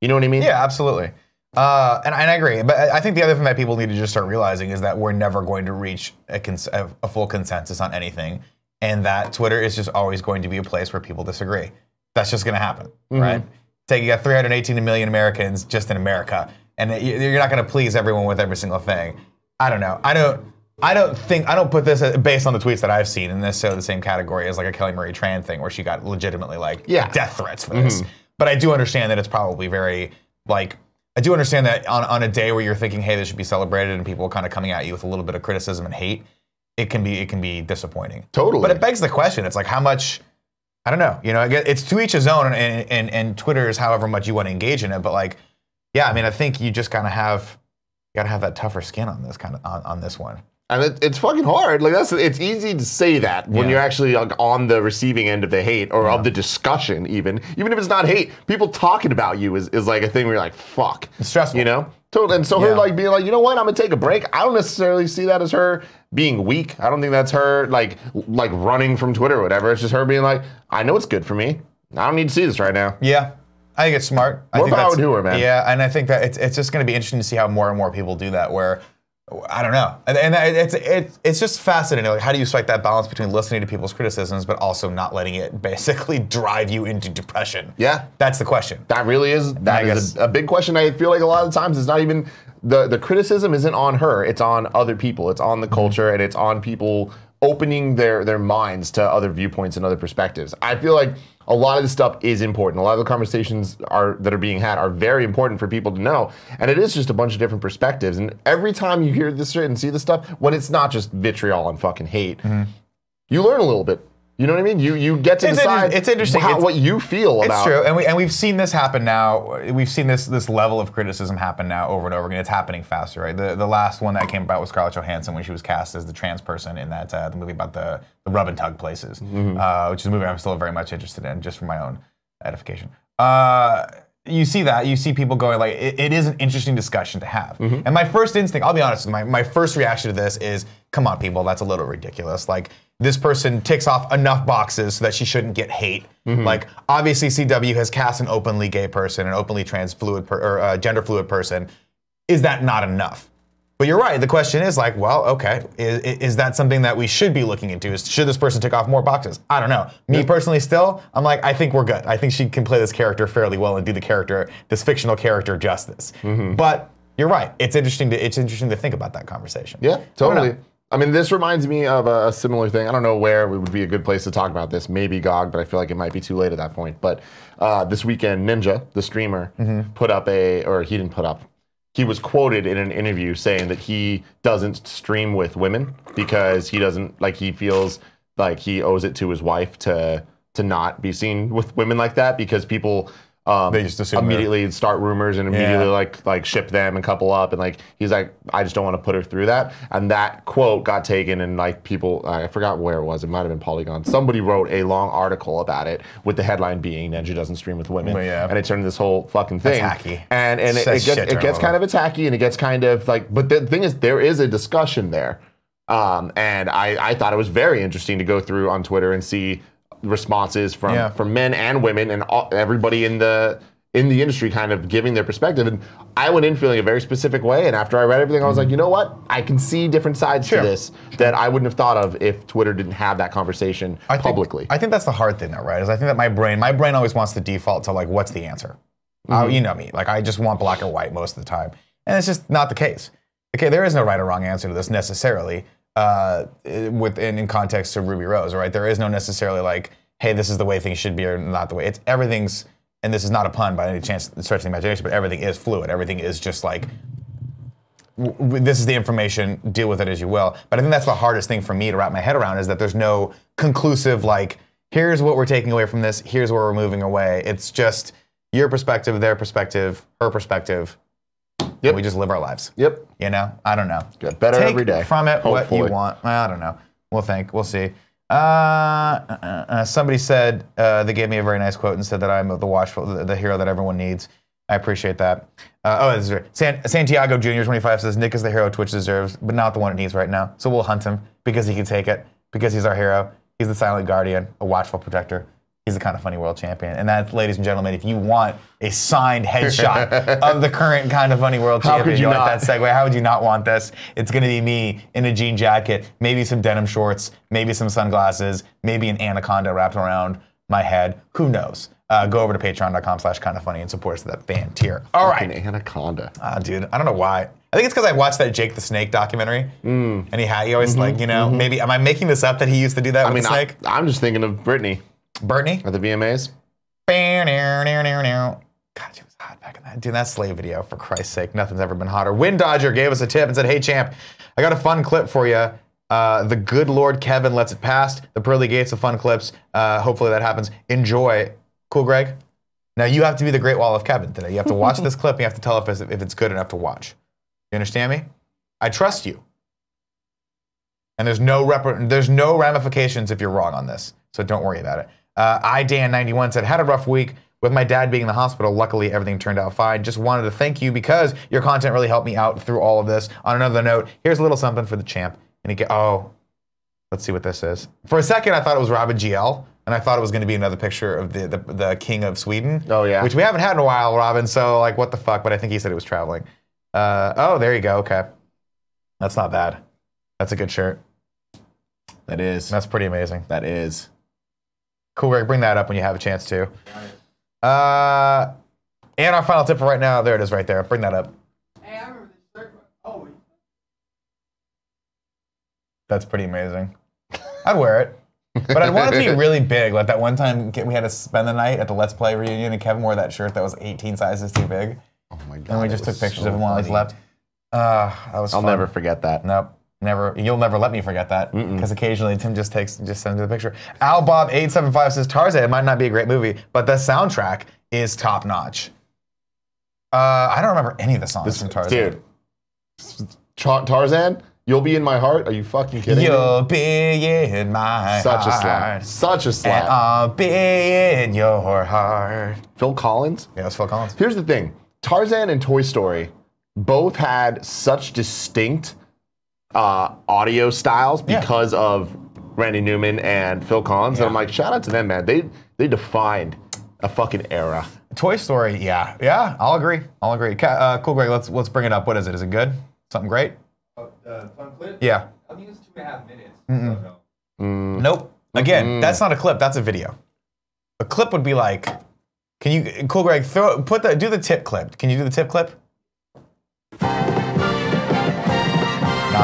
You know what I mean? Yeah, absolutely. And I agree, but I think the other thing that people need to just start realizing is that we're never going to reach a full consensus on anything, and that Twitter is just always going to be a place where people disagree. That's just going to happen, right? You got 318 million Americans just in America, and you're not going to please everyone with every single thing. I don't know. I don't put this based on the tweets that I've seen in necessarily the same category as like a Kelly Marie Tran thing where she got legitimately like death threats for this. But I do understand that it's probably very like. I do understand that on a day where you're thinking, hey, this should be celebrated, and people kind of coming at you with a little bit of criticism and hate, it can be disappointing. Totally. But it begs the question. It's like, how much I don't know. You know, it's to each his own, and Twitter is however much you want to engage in it. But like, yeah, I mean, I think you just gotta have that tougher skin on this on this one. And it's fucking hard. Like it's easy to say that when you're actually like, on the receiving end of the hate or of the discussion, even if it's not hate, people talking about you is like a thing where you're like, fuck. It's stressful. You know? Totally. And so her like being like, you know what, I'm gonna take a break. I don't necessarily see that as her being weak. I don't think that's her like running from Twitter or whatever. It's just her being like, I know it's good for me. I don't need to see this right now. Yeah. I think it's smart. More power to her, man. Yeah, and I think that it's just going to be interesting to see how more and more people do that. Where I don't know, and it's just fascinating. Like, how do you strike that balance between listening to people's criticisms, but also not letting it basically drive you into depression? Yeah, that's the question. That really is. That is a big question. I feel like a lot of the times it's not even the criticism isn't on her. It's on other people. It's on the culture, and it's on people opening their minds to other viewpoints and other perspectives. I feel like a lot of this stuff is important. A lot of the conversations that are being had are very important for people to know. And it is just a bunch of different perspectives. And every time you hear this shit and see this stuff, when it's not just vitriol and fucking hate, you learn a little bit. You know what I mean? You get to decide it's interesting. What you feel about. It's true, and we've seen this happen now. We've seen this level of criticism happen now over and over again. It's happening faster, right? The last one that came about was Scarlett Johansson when she was cast as the trans person in that the movie about the rub and tug places, which is a movie I'm still very much interested in, just for my own edification. You see that. You see people going like, it is an interesting discussion to have. And my first instinct, I'll be honest, my first reaction to this is, come on, people, that's a little ridiculous. Like, this person ticks off enough boxes so that she shouldn't get hate. Like, obviously CW has cast an openly gay person, an openly trans fluid or gender fluid person. Is that not enough? But you're right. The question is like, well, okay, is that something that we should be looking into? Should this person tick off more boxes? I don't know. Me personally, still, I'm like, I think we're good. I think she can play this character fairly well and do this fictional character justice. But you're right. It's interesting to think about that conversation. Yeah, totally. I mean, this reminds me of a similar thing. I don't know where it would be a good place to talk about this. Maybe GOG, but I feel like it might be too late at that point. But this weekend, Ninja, the streamer, put up he didn't put up. He was quoted in an interview saying that he doesn't stream with women because he feels like he owes it to his wife to not be seen with women like that because people they just immediately start rumors and immediately like ship them and couple up and like he's like, I just don't want to put her through that. And that quote got taken and like people, I forgot where it was. It might have been Polygon. Somebody wrote a long article about it with the headline being Ninja doesn't stream with women, and it turned into this whole fucking thing. That's hacky. And it gets kind of tacky and it gets kind of like. But the thing is, there is a discussion there, and I thought it was very interesting to go through on Twitter and see responses from men and women and everybody in the industry kind of giving their perspective. And I went in feeling a very specific way, and after I read everything I was like, you know what, I can see different sides to this that I wouldn't have thought of if Twitter didn't have that conversation publicly. I think that's the hard thing though, right? Is I think that my brain always wants to default to like, what's the answer? You know me, like I just want black or white most of the time, and it's just not the case. Okay, there is no right or wrong answer to this necessarily. In context to Ruby Rose, right? There is no necessarily like, hey, this is the way things should be or not the way. It's everything's, and this is not a pun by any chance, stretching the imagination, but everything is fluid. Everything is just like, this is the information, deal with it as you will. But I think that's the hardest thing for me to wrap my head around is that there's no conclusive like, here's what we're taking away from this, here's where we're moving away. It's just your perspective, their perspective, her perspective. Yep. We just live our lives. Yep. You know? I don't know. Get better Take every day. From it hopefully. What you want. I don't know. We'll see. Somebody said, they gave me a very nice quote and said that I'm the watchful, the hero that everyone needs. I appreciate that. This is right. Santiago Jr. 25 says, Nick is the hero Twitch deserves, but not the one it needs right now. So we'll hunt him because he can take it, because he's our hero. He's the silent guardian, a watchful protector. He's the kind of funny world champion. And that, ladies and gentlemen, if you want a signed headshot of the current kind of funny world champion, you like that segue? How would you not want this? It's going to be me in a jean jacket, maybe some denim shorts, maybe some sunglasses, maybe an anaconda wrapped around my head. Who knows? Go over to patreon.com/kindafunny and support us at that band tier. All right. An anaconda. Dude, I don't know why. I think it's because I watched that Jake the Snake documentary, and he always like, you know, maybe, am I making this up that he used to do that with the snake? I'm just thinking of Brittany. Brittany? At the VMAs? God, she was hot back in that. Dude, that Slave video, for Christ's sake, nothing's ever been hotter. Wind Dodger gave us a tip and said, hey, champ, I got a fun clip for you. The good Lord Kevin lets it pass. The pearly gates of fun clips. Hopefully that happens. Enjoy. Cool, Greg? Now you have to be the Great Wall of Kevin today. You have to watch this clip and you have to tell if it's good enough to watch. You understand me? I trust you. And there's no ramifications if you're wrong on this. So don't worry about it. iDan91 said, had a rough week with my dad being in the hospital. Luckily, everything turned out fine. Just wanted to thank you because your content really helped me out through all of this. On another note, here's a little something for the champ. And let's see what this is. For a second, I thought it was Robin GL, and I thought it was going to be another picture of the King of Sweden. Oh, yeah. Which we haven't had in a while, Robin, so like, what the fuck? But I think he said he was traveling. There you go, okay. That's not bad. That's a good shirt. That is. That's pretty amazing. That is. Cool, Greg, bring that up when you have a chance to. And our final tip for right now, there it is right there. Bring that up. Hey, I remember this shirt. Oh, that's pretty amazing. I'd wear it. But I'd want it to be really big. Like that one time we had to spend the night at the Let's Play reunion and Kevin wore that shirt that was 18 sizes too big. Oh my God. And we just took pictures of him while he slept. That was fun. I'll never forget that. Nope. Never. You'll never let me forget that. Because occasionally Tim just sends me the picture. AlBob875 says, Tarzan might not be a great movie, but the soundtrack is top notch. I don't remember any of the songs from Tarzan. Dude. Tarzan? You'll be in my heart? Are you fucking kidding me? You'll be in my Such heart. a slap. Such a slap. And I'll be in your heart. Phil Collins? Yeah, it's Phil Collins. Here's the thing. Tarzan and Toy Story both had such distinct audio styles because of Randy Newman and Phil Collins. And I'm like, shout out to them, man. They defined a fucking era. Toy Story, yeah, I'll agree. Cool, Greg, let's bring it up. What is it? Is it good? Something great? fun clip? Yeah. I think it's 2.5 minutes. So no. Nope. Again, that's not a clip. That's a video. A clip would be like, can you, Cool Greg, do the tip clip. Can you do the tip clip? Not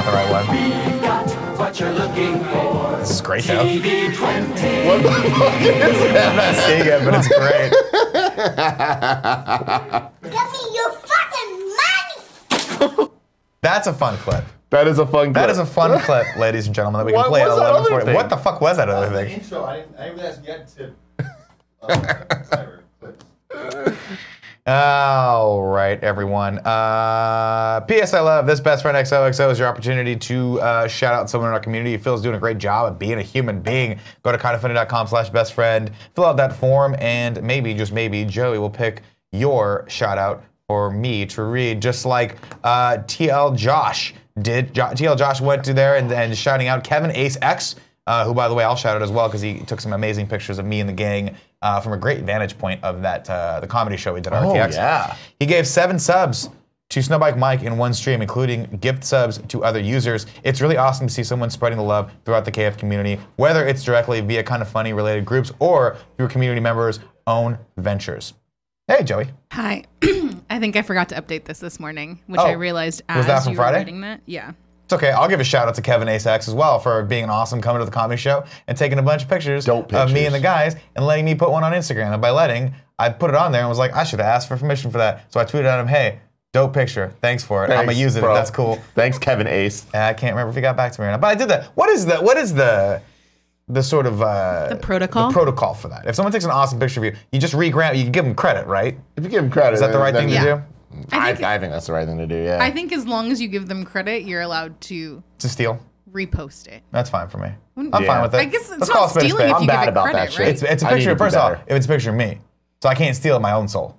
the right one. We've got what you're looking for. This is great though. TV20. What the fuck is that? I'm not seeing it, but it's great. Give me your fucking money! That's a fun clip. That is a fun clip. That is a fun clip, ladies and gentlemen, that we can What play at was that other 11:40. thing? What the fuck was that other The thing? intro, I didn't really ask yet to cyber clips. All right, everyone. P.S. I love this. Best Friend XOXO is your opportunity to shout out someone in our community. Phil's doing a great job at being a human being. Go to kindoffunny.com/bestfriend, fill out that form, and maybe, just maybe, Joey will pick your shout out for me to read, just like TL Josh did. TL Josh went to there and shouting out Kevin Ace X, who, by the way, I'll shout out as well because he took some amazing pictures of me and the gang from a great vantage point of that the comedy show we did on RTX. Yeah. He gave 7 subs to Snowbike Mike in one stream, including gift subs to other users. It's really awesome to see someone spreading the love throughout the KF community, whether it's directly via Kind of Funny related groups or through community members' own ventures. Hey, Joey. Hi. I think I forgot to update this morning, which I realized as that from you Friday? were writing that. Yeah. It's okay. I'll give a shout out to Kevin Ace X as well for being awesome coming to the comedy show and taking a bunch of pictures Dope of me pictures. and the guys and letting me put one on Instagram. And by letting, I put it on there and was like, I should have asked for permission for that. So I tweeted at him, hey, dope picture. Thanks for it. I'm Thanks, gonna use it. bro. That's cool. Thanks, Kevin Ace. And I can't remember if he got back to me or not, but I did that. What is the sort of The protocol? The protocol for that. If someone takes an awesome picture of you, you just re-grant, you can give them credit, right? If you give him credit, Is that the right thing to Yeah. do? I think that's the right thing to do, yeah. I think as long as you give them credit, you're allowed to To steal. repost it. That's fine for me. I'm Yeah. fine with it. I guess it's Let's call not a spade a stealing spade. if I'm you bad give it about that credit, shit. right? It's a I need picture, to be first off, better. if it's a picture of me, so I can't steal my own soul.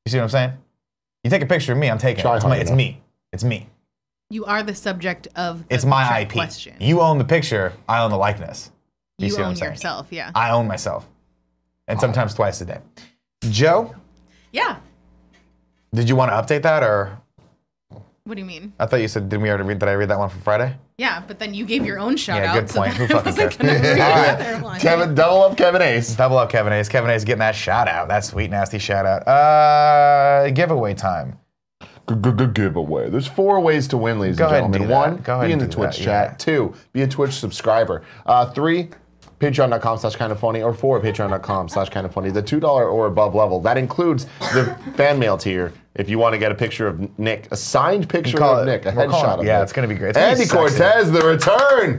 You see what I'm saying? You take a picture of me, I'm taking Try it. hard It's enough. me. It's me. You are the subject of the It's my picture IP. question. You own the picture, I own the likeness. You see what I'm own saying? yourself, yeah. I own myself. And sometimes twice a day. Joe, Yeah. did you want to update that or? What do you mean? I thought you said, did I read that one from Friday? Yeah, but then you gave your own shout Yeah, out. good point. Who So fucking that cares? wasn't gonna read the other one. Kevin, double up Kevin Ace. Double up Kevin Ace. Kevin Ace getting that shout out. That sweet, nasty shout out. Giveaway time. Giveaway. There's 4 ways to win, ladies Go and ahead and gentlemen. do that. 1, Go ahead be in and the do Twitch that, chat. yeah. 2, be a Twitch subscriber. 3, patreon.com/kindoffunny, or 4, patreon.com/kindoffunny. The $2 or above level. That includes the fan mail tier, If you want to get a picture of Nick, a signed picture of Nick, a headshot of Nick. Yeah, it's gonna be great. It's gonna Andy be sexy. Cortez, the return.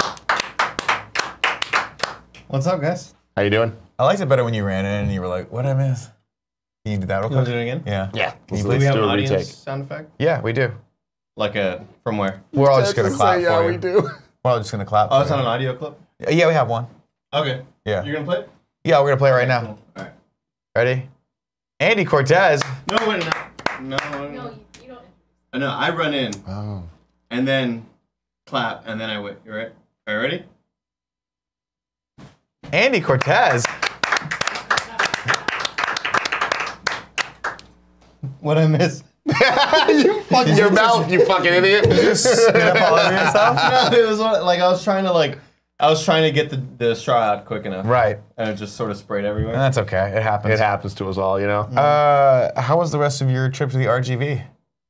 What's up, guys? How you doing? I liked it better when you ran in and you were like, "What did I miss?" Can you do that real You want quick? to do it again? Yeah. Yeah. Do we have do an a audience retake. sound effect? Yeah, we do. Like from where? We're all just gonna clap Yeah, for we you. do. We're all just gonna clap. Oh, for it's on you. an audio clip? Yeah, we have one. Okay. Yeah. You're going to play it? Yeah, we're gonna play it right now. Cool. All right. Ready? Andy Cortez. No, wait, no. you don't. No, I run in Oh. and then clap and then I wait. You right? Are you ready? Andy Cortez. What I miss? You fucking your mouth, you fucking idiot. Spit up all over yourself. No, it was like I was trying to get the straw out quick enough. Right. And it just sort of sprayed everywhere. That's okay. It happens. It happens to us all, you know? How was the rest of your trip to the RGV?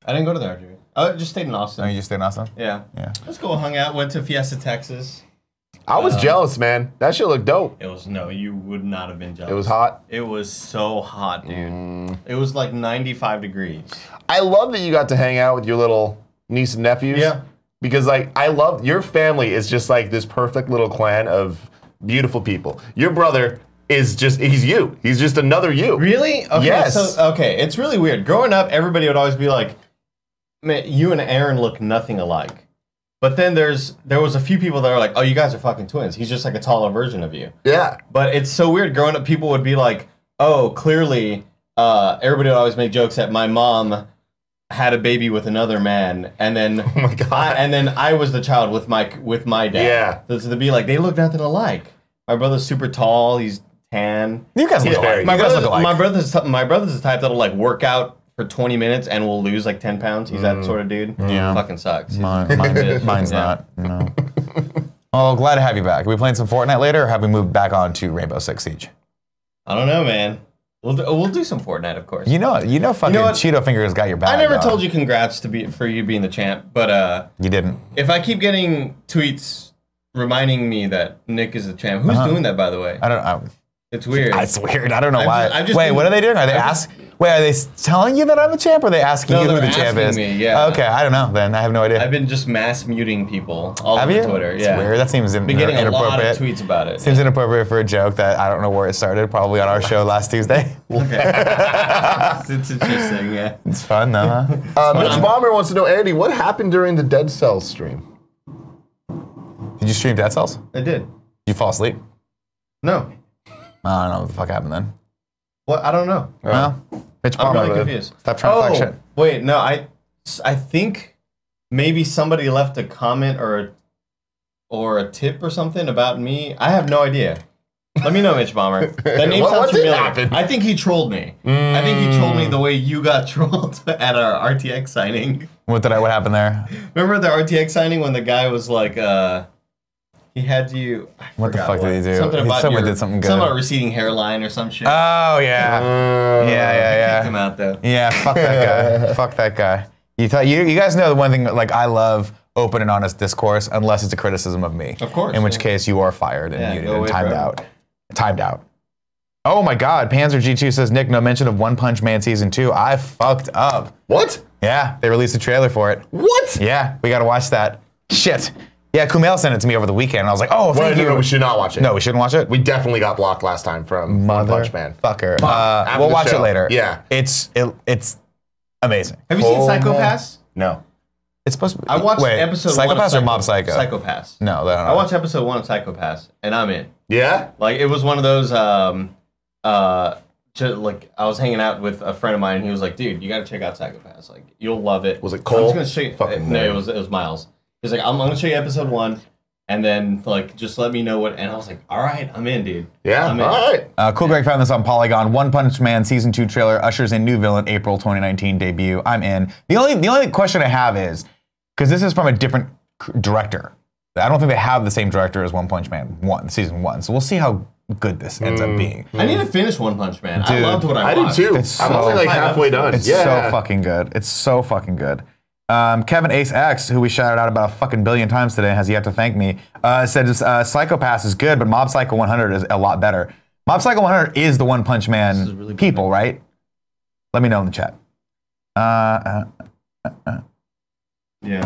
I didn't go to the RGV. I just stayed in Austin. Oh, you just stayed in Austin? Yeah. Yeah. Let's go hung out. Went to Fiesta, Texas. I was jealous, man. That shit looked dope. It was you would not have been jealous. It was hot. It was so hot, dude. It was like 95 degrees. I love that you got to hang out with your little niece and nephews. Yeah. Because like I love your family is just like this perfect little clan of beautiful people. Your brother is just he's you. He's just another you. Really? Okay. Yes. So it's really weird. Growing up, everybody would always be like, "Man, you and Aaron look nothing alike." But then there was a few people that are like, "Oh, you guys are fucking twins. He's just like a taller version of you." Yeah. But it's so weird. Growing up, people would be like, "Oh, clearly." Everybody would always make jokes that my mom had a baby with another man, and then Oh my God. and then I was the child with my dad. Yeah. So to be like, they look nothing alike. My brother's super tall. He's tan. You guys look alike. My You guys brother's, look alike. my brother's the type that'll like work out for 20 minutes and will lose like 10 pounds. He's that sort of dude. Yeah. Fucking sucks. Mine's Yeah. not. No. Oh, glad to have you back. Are we playing some Fortnite later, or have we moved back on to Rainbow Six Siege? I don't know, man. We'll do some Fortnite, of course. You know fucking what? Cheeto Fingers got your back. I never dog. told you congrats for you being the champ, but You didn't. if I keep getting tweets reminding me that Nick is the champ, who's doing that, by the way? I don't know. It's weird. It's weird. I don't know I've why. just- I've just Wait, been- what are they doing? Are they I've just- Wait, are they telling you that I'm the champ, or are they asking No, you who the they're champ asking is? me, yeah. Okay, I don't know. Then I have no idea. I've been just mass muting people all Have over you? Twitter. It's Yeah, weird. That seems been getting a lot inappropriate. of tweets about it. Seems inappropriate for a joke that I don't know where it started. Probably on our show last Tuesday. It's interesting. Yeah. It's fun though, huh? Mitch Bomber wants to know, Andy, what happened during the Dead Cells stream? Did you stream Dead Cells? Did I did. you fall asleep? No. I don't know what the fuck happened then. What? I don't know. No. Bitch I'm Bomber. really confused. Stop trying to talk shit. Wait, no. I think maybe somebody left a comment or a tip or something about me. I have no idea. Let me know, Mitch Bomber. That name What sounds did familiar. happen? I think he trolled me. I think he trolled me the way you got trolled at our RTX signing. What happened there? Remember the RTX signing when the guy was like, he had you. I What the forgot fuck did he do? Something about Someone did something good. Something about receding hairline or some shit. Oh yeah. Kicked him out though. Yeah, fuck that guy. Fuck that guy. You guys know the one thing, like, I love open and honest discourse unless it's a criticism of me. Of course, In which yeah. case you are fired and Yeah, muted go and away timed forever. out. Timed out. Oh my God, Panzer G2 says, Nick, no mention of One Punch Man Season 2. I fucked up. What? Yeah, they released a trailer for it. What? Yeah, we gotta watch that. Shit. Yeah, Kumail sent it to me over the weekend and I was like, oh, thank you. No, we should not watch it. No, we shouldn't watch it? We definitely got blocked last time from One Punch Man. Fucker. After We'll the watch show. it later. Yeah. It's amazing. Have you seen Oh, Psychopaths? No. It's supposed to be. I watched wait, episode 1 of Psychopaths or Mob Psycho? Psychopaths. No, I don't know. I watched episode 1 of Psychopaths, and I'm in. Yeah? Like, it was one of those, like, I was hanging out with a friend of mine, and he was like, dude, you gotta check out Psychopaths. Like, you'll love it. Was it I'm Cole? just gonna show you. Fucking No, nerd. it was Miles. He's like, I'm gonna show you episode 1, and then, like, just let me know what, and I was like, all right, I'm in, dude. Yeah? I'm in. All right. Cool Greg found this on Polygon. One Punch Man Season 2 trailer ushers in new villain April 2019 debut. I'm in. The only question I have is, because this is from a different director. I don't think they have the same director as One Punch Man Season 1. So we'll see how good this ends up being. I need to finish One Punch Man. I Dude, loved what I I did watched. too. It's I'm so- only like halfway done. It's yeah. so fucking good. It's so fucking good. Kevin Ace X, who we shouted out about a fucking billion times today, has yet to thank me, said Psychopaths is good, but Mob Psycho 100 is a lot better. Mob Psycho 100 is the One Punch Man people, right? Let me know in the chat. Yeah,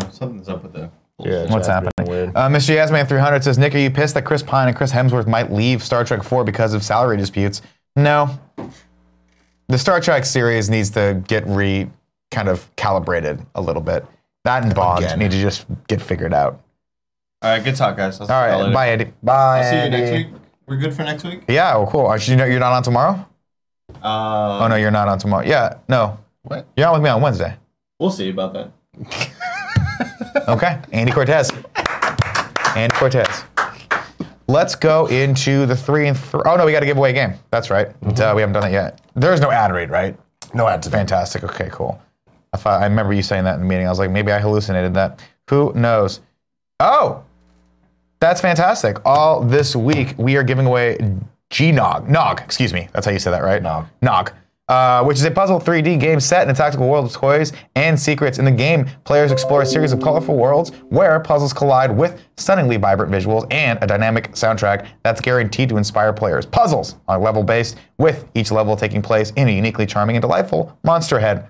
something's up with that. Yeah, What's chat's happening? being weird. Mr. Yasman300 says, Nick, are you pissed that Chris Pine and Chris Hemsworth might leave Star Trek 4 because of salary disputes? No. The Star Trek series needs to get kind of calibrated a little bit. That and Bond need to just get figured out. All right, good talk, guys. All right, bye, Eddie. Bye. I'll see you next Andy. week. We're good for next week? Yeah, well, cool. You're not on tomorrow? Oh, no, you're not on tomorrow. Yeah, no. What? You're on with me on Wednesday. We'll see about that. Okay, Andy Cortez. Andy Cortez. Let's go into the 3 and 3. Oh, no, we got to give away a game. That's right. We haven't done that yet. There's no ad read, right? No ads. Fantastic. Okay, cool. I remember you saying that in the meeting. I was like, maybe I hallucinated that. Who knows? Oh, that's fantastic. All this week, we are giving away Nog, excuse me. That's how you say that, right? Nog. Which is a puzzle 3D game set in a tactical world of toys and secrets. In the game, players explore a series of colorful worlds where puzzles collide with stunningly vibrant visuals and a dynamic soundtrack that's guaranteed to inspire players. Puzzles are level based, with each level taking place in a uniquely charming and delightful monster head.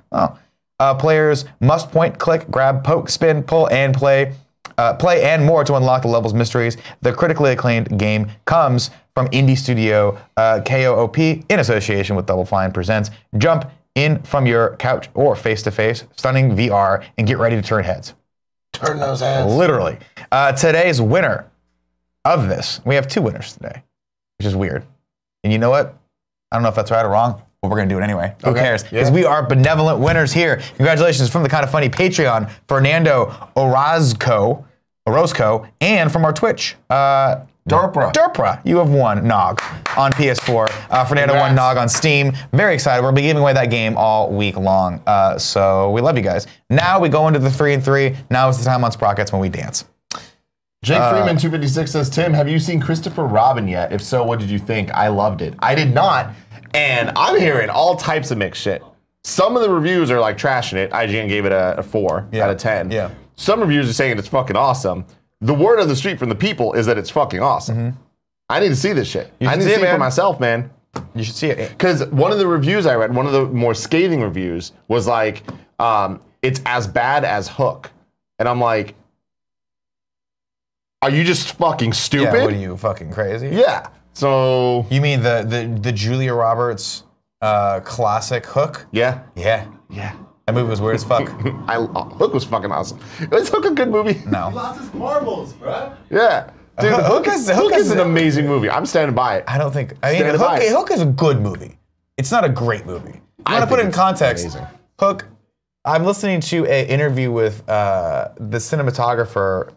Players must point, click, grab, poke, spin, pull, and play and more to unlock the level's mysteries. The critically acclaimed game comes from indie studio KOOP in association with Double Fine presents. Jump in from your couch or face-to-face, stunning VR, and get ready to turn heads. Turn those heads. Literally. Today's winner of this, we have 2 winners today, which is weird. And you know what? I don't know if that's right or wrong, but we're going to do it anyway. Who cares? Because we are benevolent winners here. Congratulations from the Kind of Funny Patreon, Fernando Orozco, and from our Twitch, Derpra. You have won Nog on PS4. Fernando won Nog on Steam. Very excited. We'll be giving away that game all week long. So we love you guys. Now we go into the 3 and 3. Now is the time on Sprockets when we dance. Jake Freeman 256 says, Tim, have you seen Christopher Robin yet? If so, what did you think? I loved it. I did not. And I'm hearing all types of mixed shit. Some of the reviews are like trashing it. IGN gave it a 4 out of 10. Yeah. Some reviews are saying it's fucking awesome. The word on the street from the people is that it's fucking awesome. I need to see this shit. I need to see it for myself, man. You should see it. Because one of the reviews I read, one of the more scathing reviews, was like, it's as bad as Hook. And I'm like, are you just fucking stupid? Yeah, what are you, fucking crazy? Yeah. So. You mean the Julia Roberts classic Hook? Yeah. Yeah. Yeah. That movie was weird as fuck. Hook was fucking awesome. Was Hook a good movie? No. He lost his marbles, bro. Yeah. Dude, Hook is an amazing movie. I'm standing by it. I don't think. I mean, Hook is a good movie. It's not a great movie. You want to put it in context. Amazing. Hook. I'm listening to an interview with the cinematographer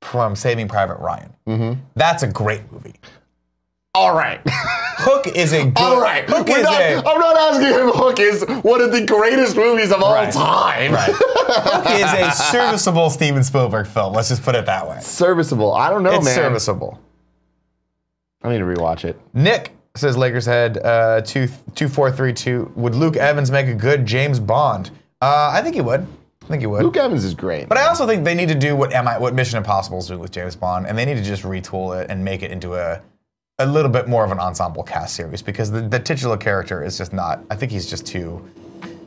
from Saving Private Ryan. That's a great movie. All right. Hook is a good. All right. Hook I'm not asking if Hook is one of the greatest movies of all time. Right. Hook is a serviceable Steven Spielberg film. Let's just put it that way. Serviceable. I don't know, It's man. serviceable. I need to rewatch it. Nick says Lakers head 2432. Would Luke Evans make a good James Bond? I think he would. Luke Evans is great. But I also think they need to do what Mission Impossible is doing with James Bond, and they need to just retool it and make it into a little bit more of an ensemble cast series, because the titular character is just not. I think he's just too.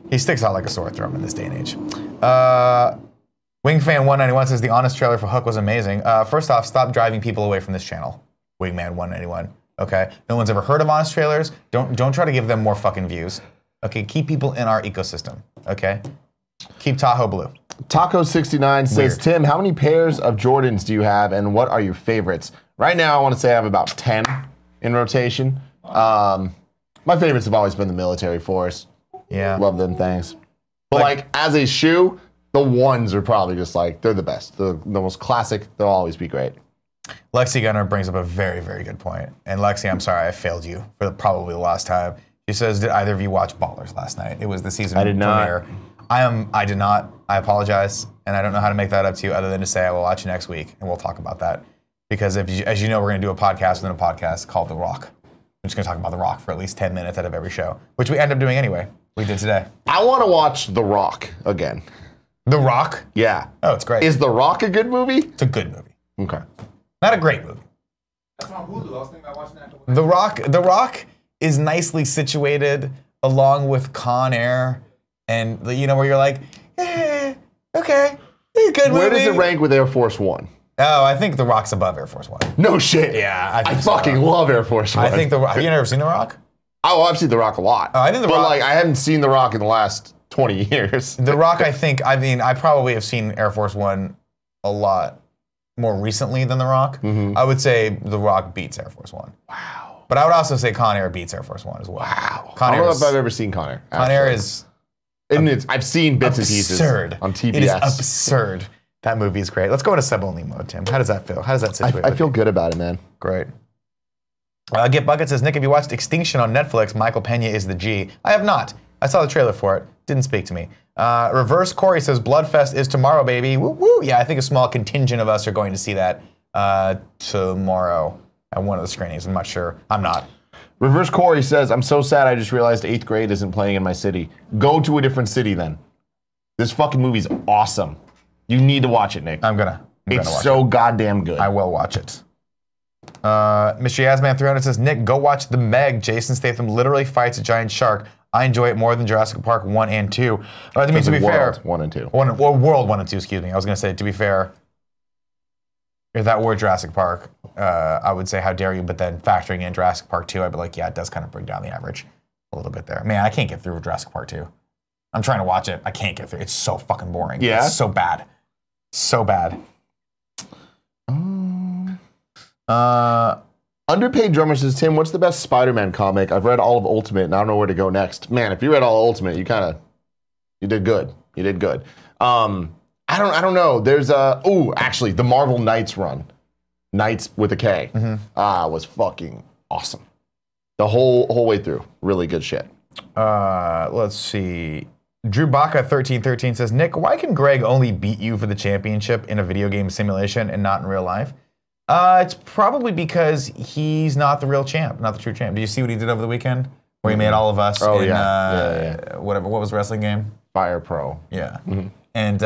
He sticks out like a sore thumb in this day and age. Wingfan191 says the honest trailer for Hook was amazing. First off, stop driving people away from this channel. Wingman191. Okay, no one's ever heard of honest trailers. Don't try to give them more fucking views. Okay, keep people in our ecosystem. Okay, keep Tahoe blue. Taco69 says, Tim, how many pairs of Jordans do you have, and what are your favorites? Right now, I want to say I have about 10 in rotation. My favorites have always been the military force. Yeah. Love them things. But like as a shoe, the ones are probably just like, they're the best. The most classic, they'll always be great. Lexi Gunner brings up a very, very good point. And Lexi, I'm sorry I failed you for probably the last time. She says, did either of you watch Ballers last night? It was the season premiere. I did not. I apologize. And I don't know how to make that up to you other than to say I will watch you next week and we'll talk about that. Because as you know, we're going to do a podcast within a podcast called The Rock. We're just going to talk about The Rock for at least 10 minutes out of every show, which we end up doing anyway. We did today. I want to watch The Rock again. The Rock? Yeah. Oh, it's great. Is The Rock a good movie? It's a good movie. Okay. Not a great movie. That's on Hulu. I was thinking about watching that. The Rock is nicely situated along with Con Air and you know where you're like, okay, good movie. Where does it rank with Air Force One? Oh, I think The Rock's above Air Force One. No shit. Yeah, I fucking love Air Force One. I think have you never seen The Rock? Oh, I've seen The Rock a lot. Oh, I think The but Rock. like, I haven't seen The Rock in the last 20 years. The Rock, I probably have seen Air Force One a lot more recently than The Rock. I would say The Rock beats Air Force One. Wow. But I would also say Con Air beats Air Force One as well. Wow. I don't know if I've ever seen Con Air. Con Air is I've seen bits and pieces on TBS. It is absurd. That movie is great. Let's go into sub-only mode, Tim. How does that feel? How does that situate? I feel good about it, man. Great. Get Bucket says, Nick, have you watched Extinction on Netflix? Michael Pena is the G. I have not. I saw the trailer for it. Didn't speak to me. Reverse Corey says, Bloodfest is tomorrow, baby. Woo woo. Yeah, I think a small contingent of us are going to see that tomorrow at one of the screenings. I'm not sure. I'm not. Reverse Corey says, I'm so sad I just realized 8th grade isn't playing in my city. Go to a different city then. This fucking movie's awesome. You need to watch it, Nick. I'm gonna watch It's so goddamn good. I will watch it. Mr. Yasman300 says, Nick, go watch The Meg. Jason Statham literally fights a giant shark. I enjoy it more than Jurassic Park 1 and 2. I mean, to be fair, World 1 and 2. World 1 and 2, excuse me. I was gonna say, to be fair, if that were Jurassic Park, I would say, how dare you, but then factoring in Jurassic Park 2, I'd be like, yeah, it does kind of bring down the average a little bit there. Man, I can't get through Jurassic Park 2. I'm trying to watch it. I can't get through. It's so fucking boring. Yeah? It's so bad. So bad. Underpaid Drummer says, Tim, what's the best Spider-Man comic? I've read all of Ultimate and I don't know where to go next. Man, if you read all of Ultimate, you did good. You did good. I don't know. There's actually the Marvel Knights run. Knights with a K. Was fucking awesome. The whole way through. Really good shit. Let's see. Drew Baca 1313 says, Nick, why can Greg only beat you for the championship in a video game simulation and not in real life? It's probably because he's not the real champ, not the true champ. Did you see what he did over the weekend? Where he made all of us in whatever, what was the wrestling game? Fire Pro. Yeah. And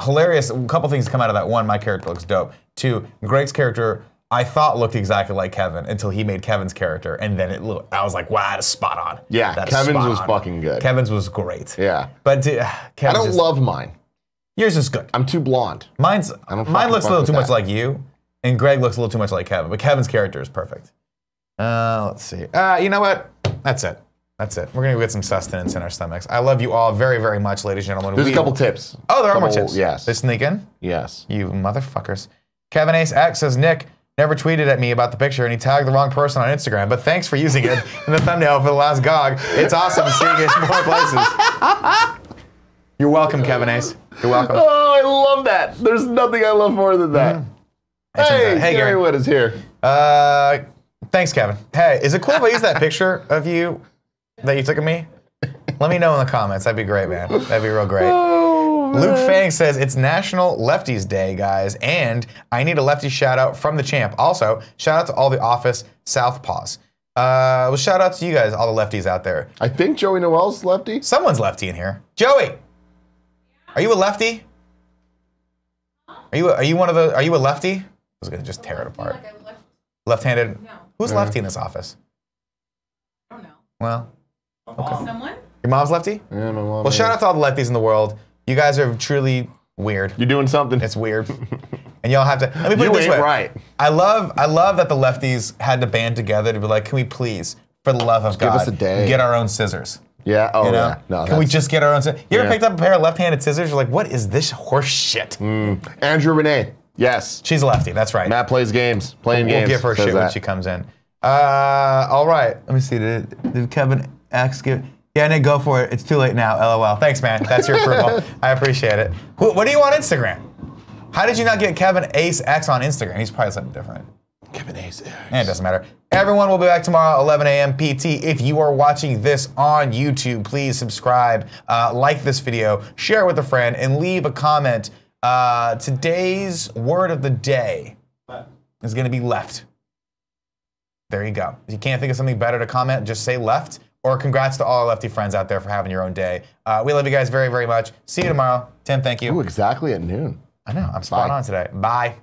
hilarious, a couple things come out of that. One, my character looks dope. Two, Greg's character, I thought looked exactly like Kevin until he made Kevin's character, and then I was like, wow, that is spot on. Yeah, Kevin's was fucking good. Kevin's was great. Yeah. But I don't love mine. Yours is good. I'm too blonde. Mine looks a little too much like you, and Greg looks a little too much like Kevin, but Kevin's character is perfect. Let's see. You know what? That's it. That's it. We're going to get some sustenance in our stomachs. I love you all very, very much, ladies and gentlemen. There's a couple tips. Oh, there are more tips. Yes. They sneak in? Yes. You motherfuckers. Kevin Ace X says, Nick never tweeted at me about the picture and he tagged the wrong person on Instagram, but thanks for using it in the thumbnail for The Last GOG. It's awesome seeing it in more places. You're welcome, Kevin Ace. You're welcome. Oh, I love that. There's nothing I love more than that. Hey, Gary Wood is here. Thanks, Kevin. Hey, is it cool if I use that picture of you that you took of me? Let me know in the comments. That'd be great, man. That'd be real great. Oh, Luke Fang says, it's National Lefties Day, guys, and I need a lefty shout out from the champ. Also, shout out to all the Office Southpaws. Well, shout out to you guys, all the lefties out there. I think Joey Noel's lefty. Someone's lefty in here. Joey, are you a lefty? Are you one of the? Are you a lefty? I was gonna just tear it apart. Like Left-handed. No. Who's lefty in this office? I don't know. Well, okay. Someone? Your mom's lefty? Yeah, my mom. Well, shout out to all the lefties in the world. You guys are truly weird. You're doing something. It's weird. And y'all have to, let me put it this way. Right. I love that the lefties had to band together to be like, can we please, for the love of God, give us a day. Get our own scissors? Yeah, oh you know? yeah. No, can we just get our own scissors? You ever Yeah. picked up a pair of left-handed scissors? You're like, what is this horse shit? Andrew Renee, yes. She's a lefty, that's right. Matt plays games, playing We'll games. give her shit when she comes in. All right, let me see. Did Kevin X give? Yeah, Nick, go for it. It's too late now. LOL. Thanks, man. That's your approval. I appreciate it. What do you on Instagram? How did you not get Kevin Ace X on Instagram? He's probably something different. Kevin Ace. It doesn't matter. Everyone will be back tomorrow, 11 a.m. PT. If you are watching this on YouTube, please subscribe, like this video, share it with a friend, and leave a comment. Today's word of the day is going to be left. There you go. If you can't think of something better to comment, just say left. Or congrats to all our lefty friends out there for having your own day. We love you guys very, very much. See you tomorrow. Tim, thank you. Ooh, exactly at noon. I know. I'm spot on today. Bye.